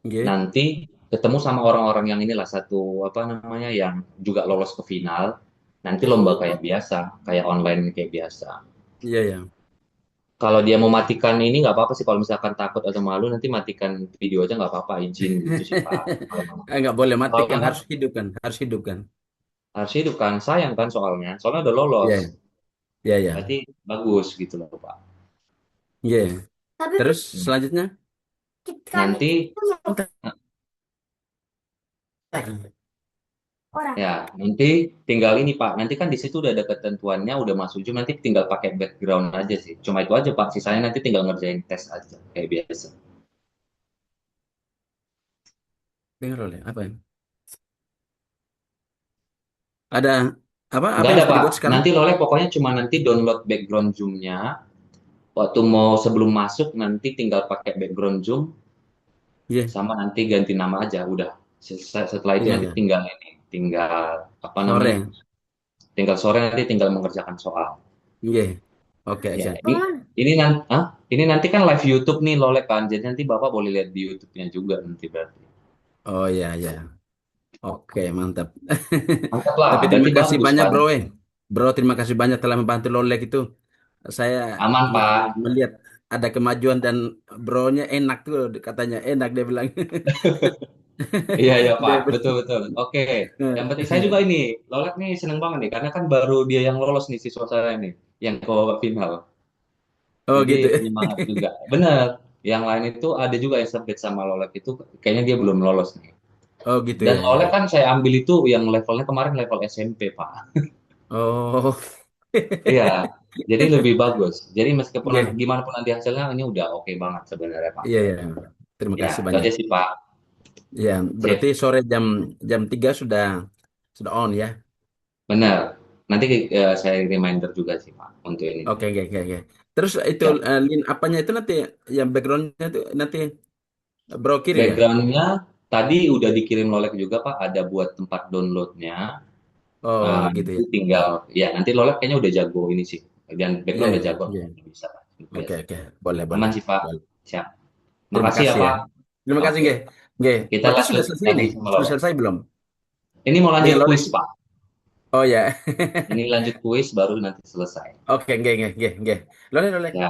Iya. Nanti ketemu sama orang-orang yang inilah satu apa namanya yang juga lolos ke final. Nanti lomba kayak biasa, kayak online kayak biasa. Iya iya. Kalau dia mau matikan ini nggak apa-apa sih kalau misalkan takut atau malu nanti matikan video aja nggak apa-apa izin gitu sih Pak. Nggak boleh mati Kalau kan, memang harus hidup kan, harus hidup kan. harus hidup kan sayang kan soalnya udah lolos Iya iya iya. berarti bagus gitu loh Pak. Iya. Tapi Terus selanjutnya? kami Nanti ketemu. Bentar. Orang. Ya, nanti tinggal ini Pak. Nanti kan di situ udah ada ketentuannya, udah masuk Zoom. Nanti tinggal pakai background aja sih. Cuma itu aja Pak. Sisanya nanti tinggal ngerjain tes aja kayak biasa. Dengar oleh apa ya? Ada apa Nggak yang ada sudah Pak. dibuat sekarang? Nanti Lolek pokoknya cuma nanti download background Zoom-nya. Waktu mau sebelum masuk nanti tinggal pakai background Zoom Iya, sama nanti ganti nama aja. Udah. Setelah itu iya, nanti iya. tinggal apa namanya? Sore. Tinggal sore nanti tinggal mengerjakan soal. Iya. Oke, Ya, siap. Kemana? ini nanti kan live YouTube nih Lolek kan. Jadi nanti Bapak boleh lihat di YouTube-nya juga nanti berarti. Oh iya, iya. Oke, mantap. Mantap lah, Tapi terima berarti kasih bagus banyak, kan? bro. Bro, terima kasih banyak telah membantu Lolek itu. Saya Aman Pak. melihat ada kemajuan dan bronya enak tuh katanya enak dia bilang. Iya iya Pak, Dia betul bilang. betul. Oke, yang penting saya juga ini, Lolek nih seneng banget nih, karena kan baru dia yang lolos nih siswa saya nih, yang ke babak final. Oh Jadi gitu. penyemangat juga. Bener, yang lain itu ada juga yang sebet sama Lolek itu, kayaknya dia belum lolos nih. Oh gitu Dan ya, ya, Lolek ya. kan saya ambil itu yang levelnya kemarin level SMP Pak. Oh. Iya, jadi lebih bagus. Jadi meskipun Oke. gimana pun nanti hasilnya ini udah oke banget sebenarnya Pak. Iya, ya. Terima Ya, kasih itu banyak. aja sih Pak. Ya, berarti Sip, sore jam 3 sudah on ya. bener. Nanti saya reminder juga sih Pak untuk ini. Oke, oke, oke, oke. Terus itu Ya. link apanya itu nanti yang backgroundnya itu nanti bro kirim ya? Backgroundnya tadi udah dikirim Lolek juga Pak, ada buat tempat downloadnya. Oh gitu ya. Nanti tinggal, ya nanti Lolek kayaknya udah jago ini sih. Dan Iya, background udah iya, jago, iya. bisa Pak. Oke, Biasa. oke. Boleh, boleh. Aman sih Pak. Boleh. Siap. Terima Makasih ya kasih ya. Pak. Terima kasih, Oke. Nge. Nge. Kita Berarti sudah lanjut selesai lagi ini? sama Sudah Lolek. selesai belum? Ini mau lanjut Dengan Lolek? kuis Pak. Oh ya. Ini lanjut kuis baru nanti selesai. Oke, Nge, Nge, Nge, Nge. Lolek, Lolek. Ya,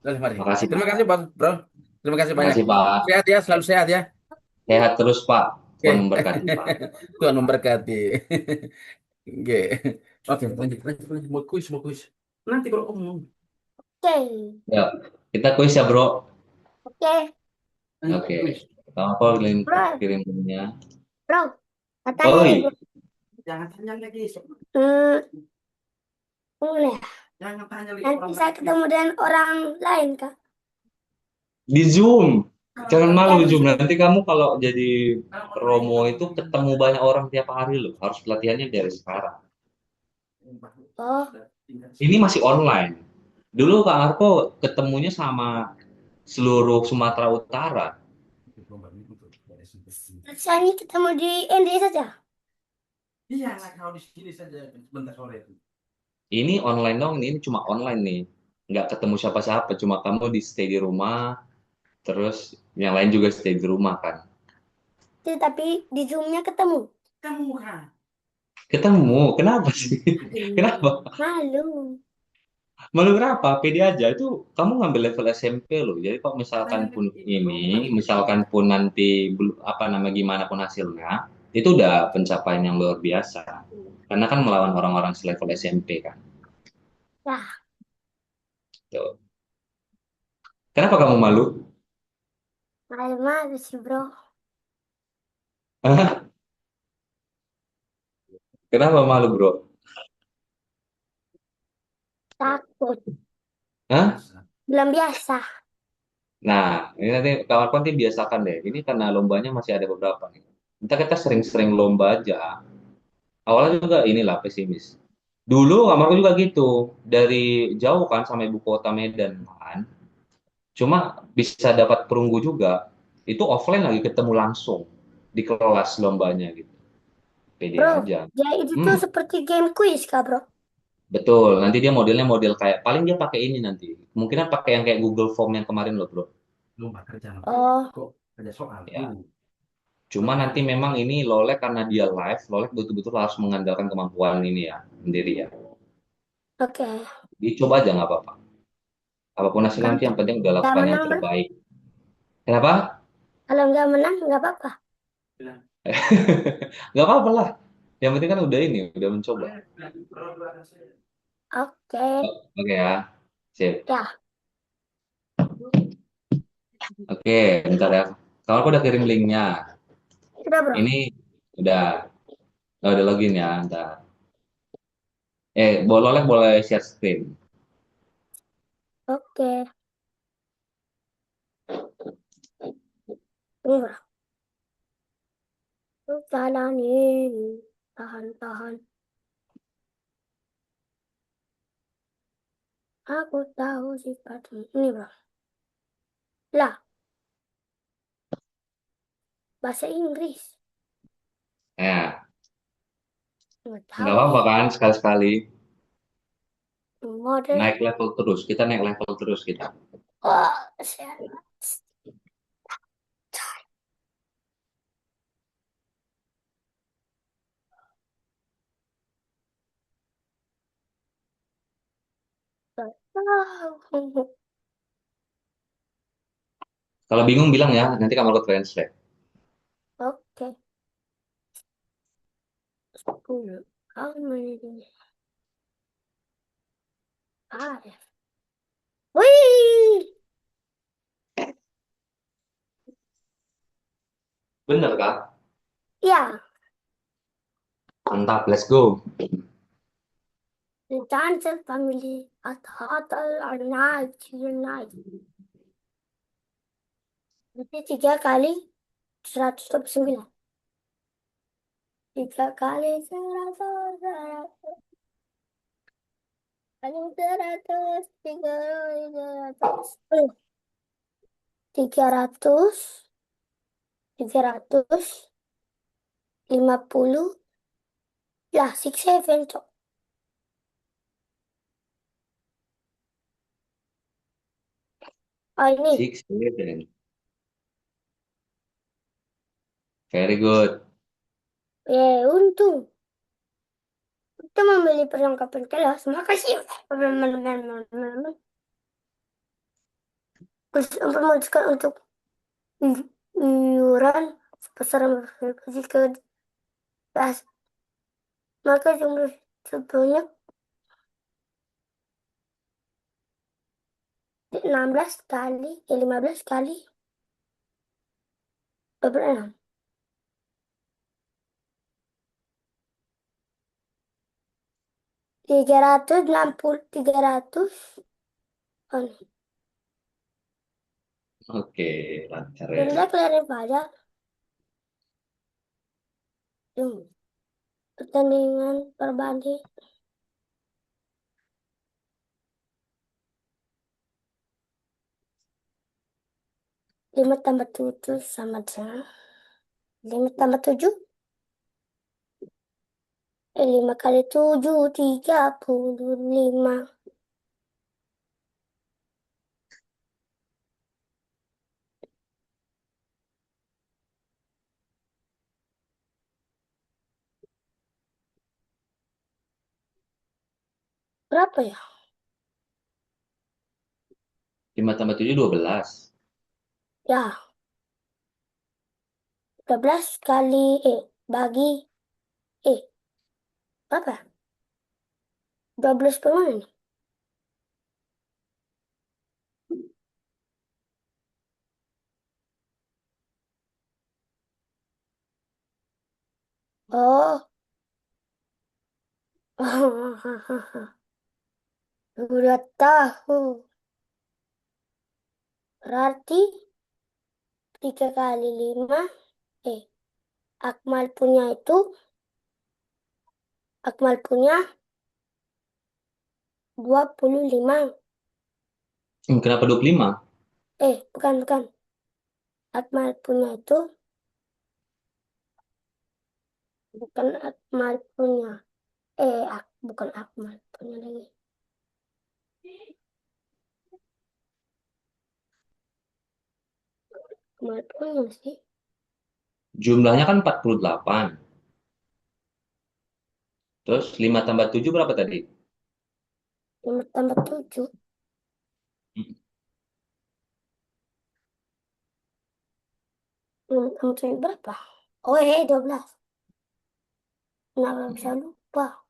Lolek, mari. makasih Terima Pak. kasih, Bang, bro. Terima kasih banyak. Makasih Pak. Sehat ya, selalu sehat ya. Sehat terus Pak. Oke. Tuhan memberkati Pak. Tuhan memberkati. Oke. Oke, lanjut, lanjut, lanjut. Mau kuis, mau kuis. Nanti kalau ngomong. Oke. Ya, kita kuis ya bro. Oke. Lanjut Oke. kuis. Kalau aku Bro, kirim linknya. bro. Katanya nih, bro. Oi, Jangan tanya lagi. Hmm, boleh. Jangan tanya lagi Nanti orang saya lagi. ketemu dengan orang lain, Kak. di Zoom. Jangan malu Ya, di Zoom. Zoom. Nanti kamu kalau jadi Romo itu ketemu banyak orang tiap hari loh. Harus pelatihannya dari sekarang. Oh, Ini masih online. Dulu Kak Arko ketemunya sama seluruh Sumatera Utara. saya ini ketemu di ND saja. Iya, lah kalau di sini saja bentar sore itu. Ini online dong. Ini cuma online nih. Nggak ketemu siapa-siapa. Cuma kamu di stay di rumah. Terus yang lain juga stay di rumah kan. Tapi di Zoom-nya ketemu. Kamu kan? Ketemu. Kenapa sih? Kenapa? Malu. Malu kenapa? Pede aja. Itu kamu ngambil level SMP loh. Jadi kalau misalkan pun ini, misalkan pun nanti apa nama gimana pun hasilnya, itu udah pencapaian yang luar biasa. Karena kan melawan orang-orang selevel SMP kan. Wah, Tuh. Kenapa kamu malu? malu-malu sih, bro. Hah? Kenapa malu, bro? Takut. Hah? Belum biasa. Nah, ini nanti kawan-kawan nanti biasakan deh. Ini karena lombanya masih ada beberapa nih. Kita sering-sering lomba aja. Awalnya juga inilah pesimis. Dulu kamarku juga gitu. Dari jauh kan sama ibu kota Medan kan. Cuma bisa dapat perunggu juga. Itu offline lagi ketemu langsung di kelas lombanya gitu. Pede Bro, aja. dia itu tuh Hmm, seperti game quiz, Kak, bro. betul. Nanti dia modelnya model kayak paling dia pakai ini nanti. Kemungkinan pakai yang kayak Google Form yang kemarin loh, Bro. Lomba kerja Oh, kok ada soal Ya. ini. Cuma nanti memang ini Lolek karena dia live, Lolek betul-betul harus mengandalkan kemampuan ini ya, sendiri ya. oke. Dicoba aja nggak apa-apa. Apapun hasilnya Kalau nanti yang penting udah nggak lakukan yang menang, bro. terbaik. Kenapa? Kalau nggak menang, nggak apa-apa. Nggak apa-apa lah. Yang penting kan udah ini, udah mencoba. Oke. Oke ya. Sip. Ya, Oke, bentar ya. Kalau aku udah kirim linknya. sudah, bro. Ini udah. Oh, udah login ya, ntar. Boleh boleh share screen. Oke. Ini bro. Jalan ini. Tahan, tahan. Aku tahu sifatmu. Ini bro. Lah, bahasa Inggris. Ya, Nggak nggak tahu apa-apa ya. kan sekali-sekali. Mode. Naik level terus, kita naik level terus kita. Oh, saya. Tahu. Kalau bingung bilang ya, nanti kamu aku translate. Oke. 10. Kamu ini. Ah, ya. Wih. Bener kak? Ya, Mantap, let's go. the Johnson family at hotel or night night. Berarti 3 kali 129. 3 kali 100. Kali 100. 300. 300. 350. Lah, 67. Cok. Oh, ini. Six, seven. Very good. Untung. Kita membeli perlengkapan kelas. Makasih. Terus memutuskan untuk iuran sebesar berverifikasi ke kelas. Maka jumlah sebanyak 16 kali, 15 kali 26. 360, 300. Oh, nih. Oke, lancar ya. Benda kalian pada pertandingan perbanding 5 tambah 7 sama dengan 5 tambah 7. 5 kali 7, 35. Berapa ya? 5 tambah 7, 12. Ya, 12 kali bagi berapa? 12 per mana nih? Oh. Udah tahu. Berarti 3 kali 5. Eh, Akmal punya itu. Akmal punya 25. Kenapa 25? Bukan, bukan. Akmal punya itu. Bukan Akmal punya. Bukan Akmal punya lagi. Akmal punya sih. Jumlahnya kan 48. Terus 5 tambah 7 berapa tadi? 5 tambah 7. 5 tambah 7 berapa? Oh, 12. Kenapa bisa lupa?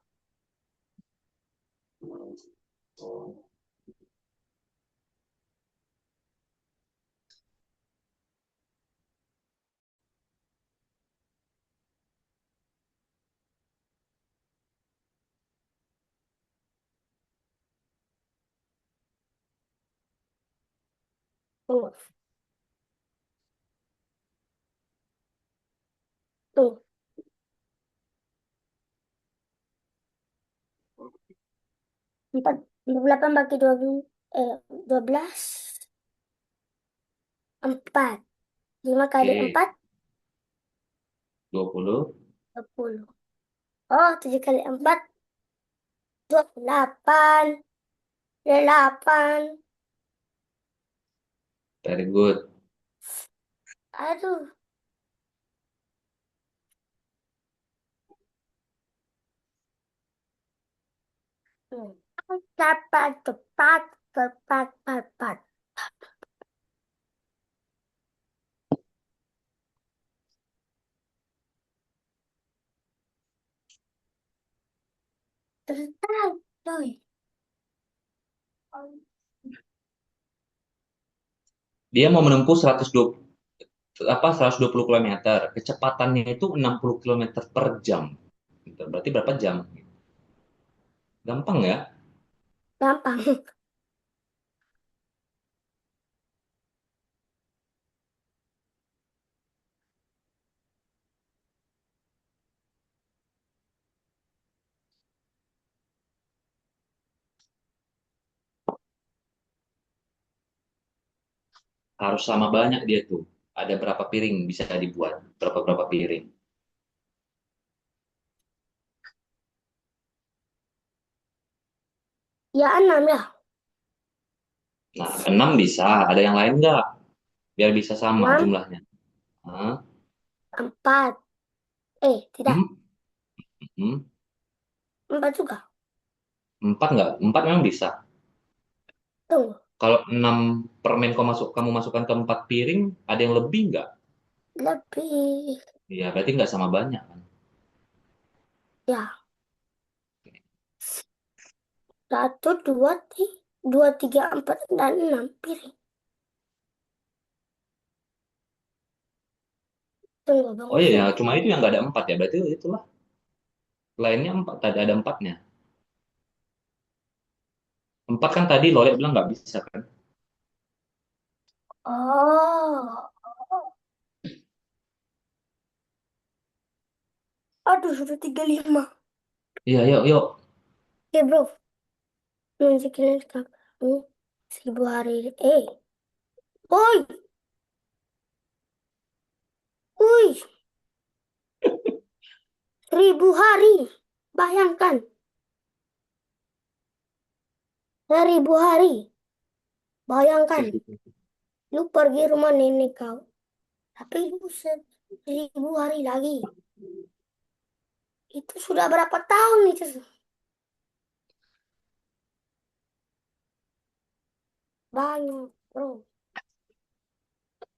Tunggu. Tuh. 48 bagi 12. 4. 5 kali Oke, 4, 20. 20. Oh, 7 kali 4, 28. 8. Very good. Aduh. Tepat, tepat, tepat, tepat. Tertarik, coy. Dia mau menempuh 120 kilometer. Kecepatannya itu 60 kilometer per jam. Gitu. Berarti berapa jam? Gampang ya? Gampang. Harus sama banyak dia tuh. Ada berapa piring bisa dibuat? Berapa-berapa piring? Ya, 6 ya. Nah, 6 bisa. Ada yang lain nggak? Biar bisa sama 6, jumlahnya. Hah? 4. Tidak. Hmm? Hmm? 4 juga. 4 nggak? 4 memang bisa. Tunggu. Kalau 6 permen kamu masukkan ke 4 piring, ada yang lebih nggak? Lebih. Iya, berarti nggak sama banyak kan? Ya. 1, 2, 3. 2, 3, 4, dan 6 piring. Tunggu, Bang Oh iya, ya, Ufung. cuma itu yang nggak ada 4 ya. Berarti itulah. Lainnya 4, tadi ada 4-nya. 4 kan tadi Lolet bilang nggak bisa kan? Oh. Aduh, sudah 35. Iya, yuk, yuk. Oke, bro. Nunjukin kamu 1000 hari. Woi, woi, 1000 hari. Bayangkan, 1000 hari. Bayangkan, lu pergi rumah nenek kau. Tapi lu 1000 hari lagi. Itu sudah berapa tahun itu? Banyak, bro.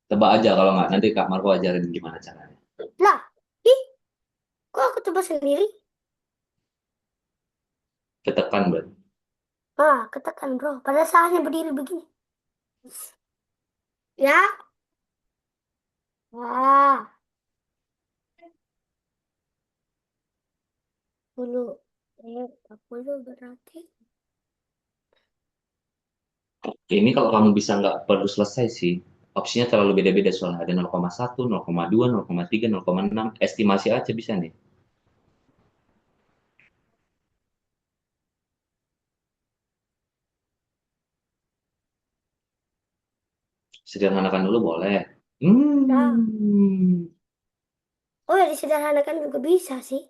Tebak aja kalau nggak. Nanti Kak Marco ajarin gimana caranya. Lah, ih, kok aku coba sendiri? Ketekan berarti. Katakan, bro. Pada saatnya berdiri begini. Ya? Wah, dulu. 40 berarti. Ini kalau kamu bisa nggak perlu selesai sih. Opsinya terlalu beda-beda soalnya. Ada 0,1, 0,2, 0,3, 0,6. Estimasi aja bisa nih. Sederhanakan dulu boleh. Nah, Hmm, oh ya disederhanakan juga bisa sih.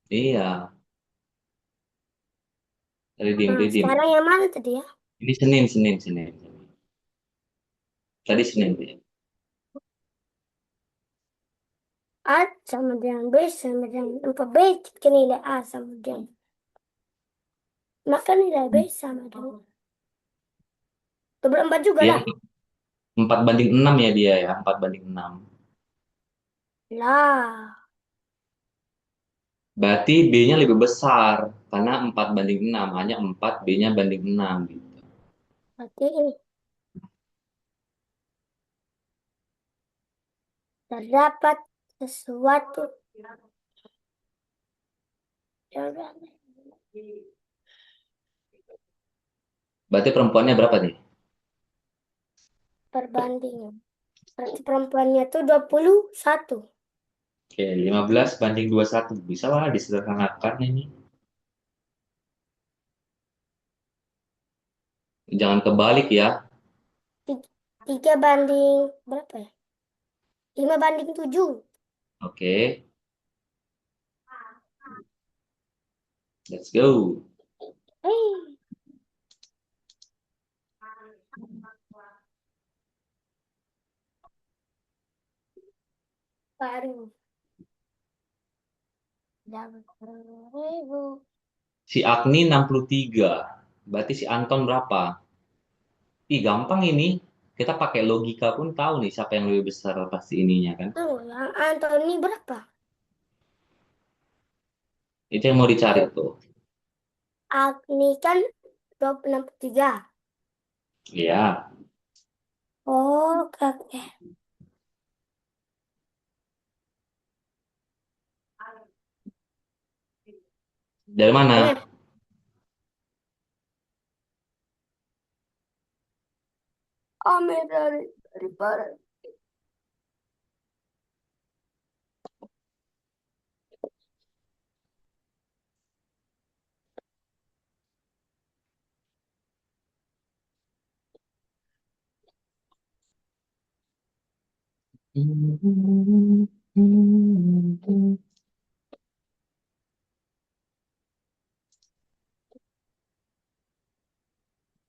iya. Redeem, Nah, redeem. sekarang yang mana tadi ya? Ini Senin, Senin, Senin. Tadi Senin. Ya. A sama dengan B sama dengan 4B jika nilai A sama dengan. Maka nilai B sama dengan 24 juga Dia lah. 4/6 ya dia ya. 4/6. Lah, Berarti B-nya lebih besar. Karena 4/6. Hanya 4, B-nya banding 6. Gitu. berarti ini terdapat sesuatu. Berarti perempuannya berapa nih? perbandingan. Berarti perempuannya tuh 21. Oke, 15 banding 21. Bisa lah disederhanakan ini. Jangan kebalik ya. 3 banding berapa ya? 5 banding 7. Oke, let's go. Hei, baru. Dapat 1000. Si Agni 63. Berarti si Anton berapa? Ih, gampang ini. Kita pakai logika pun tahu nih siapa yang lebih besar pasti ininya kan. Tuh, yang Anthony berapa? Itu yang mau dicari tuh. Agni kan 63. Iya. Oh, oke, oke. Dari mana? Benar. Ambil dari barat.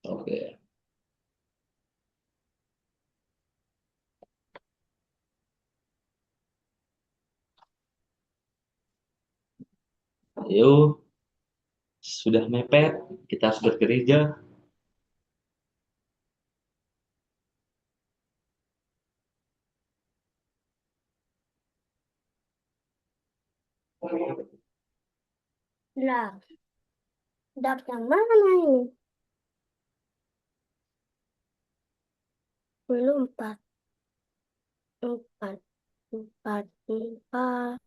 Oke. Ayo, sudah mepet. Kita harus bekerja. Lah, dap yang mana ini? Belum 4. 4. 4. 4.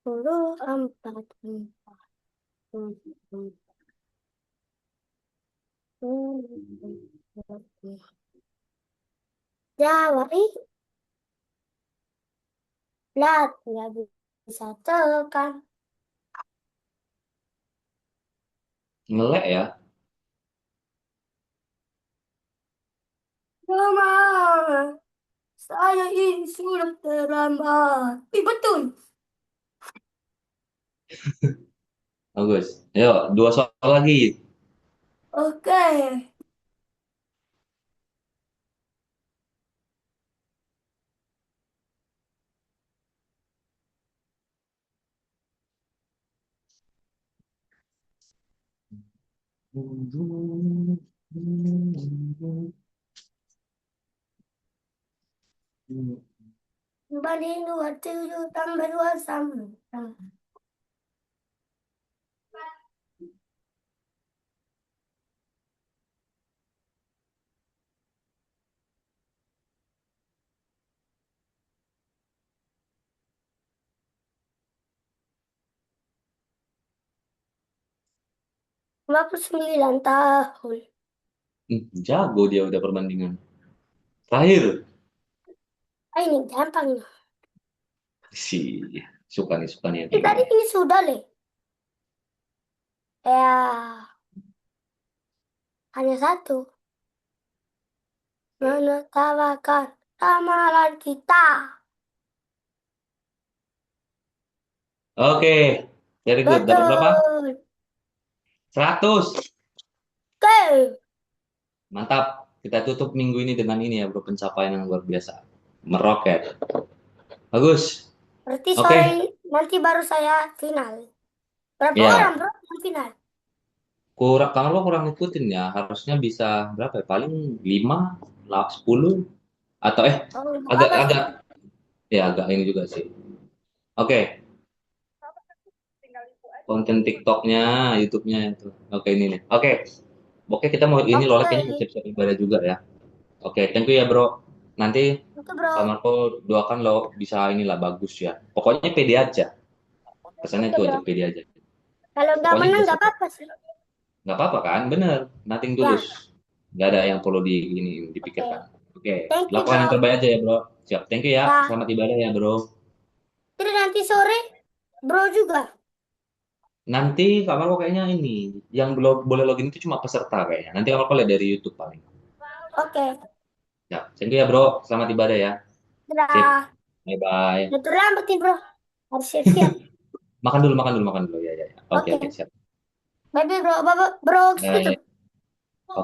10. 4. 4. Jawab, lah, nggak bisa tekan. Ngelek ya. Mama, saya ini sudah terlambat. Betul. Bagus. Ayo, 2 soal lagi. Oke. Banding 27 tambah 2 sama. Lima 59 tahun. Jago dia udah perbandingan. Terakhir. Ini gampang nih. Si suka nih yang kayak Tadi gini. ini sudah deh. Ya, hanya satu. Menertawakan ramalan kita. Oke, very good. Dapat berapa? Betul. 100. Oke. Mantap. Kita tutup minggu ini dengan ini ya, bro. Pencapaian yang luar biasa. Meroket. Bagus. Berarti Oke. sore nanti baru saya final. Berapa orang Ya, bro yang final? kalau lo kurang ngikutin ya, harusnya bisa berapa ya? Paling 5, 10 atau Oh, nggak agak apa sih. agak ya agak ini juga sih. Oke, konten TikToknya, YouTube-nya itu. Oke ini nih. Oke kita mau ini lo kayaknya mau Oke. siap-siap ibadah juga ya. Oke, thank you ya bro. Nanti Itu bro. Pak Marco doakan lo bisa inilah bagus ya. Pokoknya pede aja. Pesannya Oke itu aja bro. pede aja. Kalau nggak Pokoknya menang jangan nggak sampai apa-apa sih. nggak apa-apa kan? Bener, nothing Ya. tulus. Nggak ada yang perlu ini Oke. dipikirkan. Oke, Thank you, lakukan yang bro. terbaik aja ya, bro. Siap. Thank you ya. Nah, Selamat ibadah ya, bro. terus nanti sore, bro juga. Nanti Kak Marco kayaknya ini yang belum boleh login itu cuma peserta kayaknya. Nanti Kak Marco lihat dari YouTube paling. Oke. Ya, thank you ya, bro. Selamat ibadah ya. Sip. Dadah. Bye bye. Udah terlambat nih, bro. Harus siap-siap. Makan dulu, makan dulu, makan dulu. Ya, ya, ya. Oke, Oke. oke, siap. Bye-bye, bro. Bye-bye, bro. Tutup. Bye.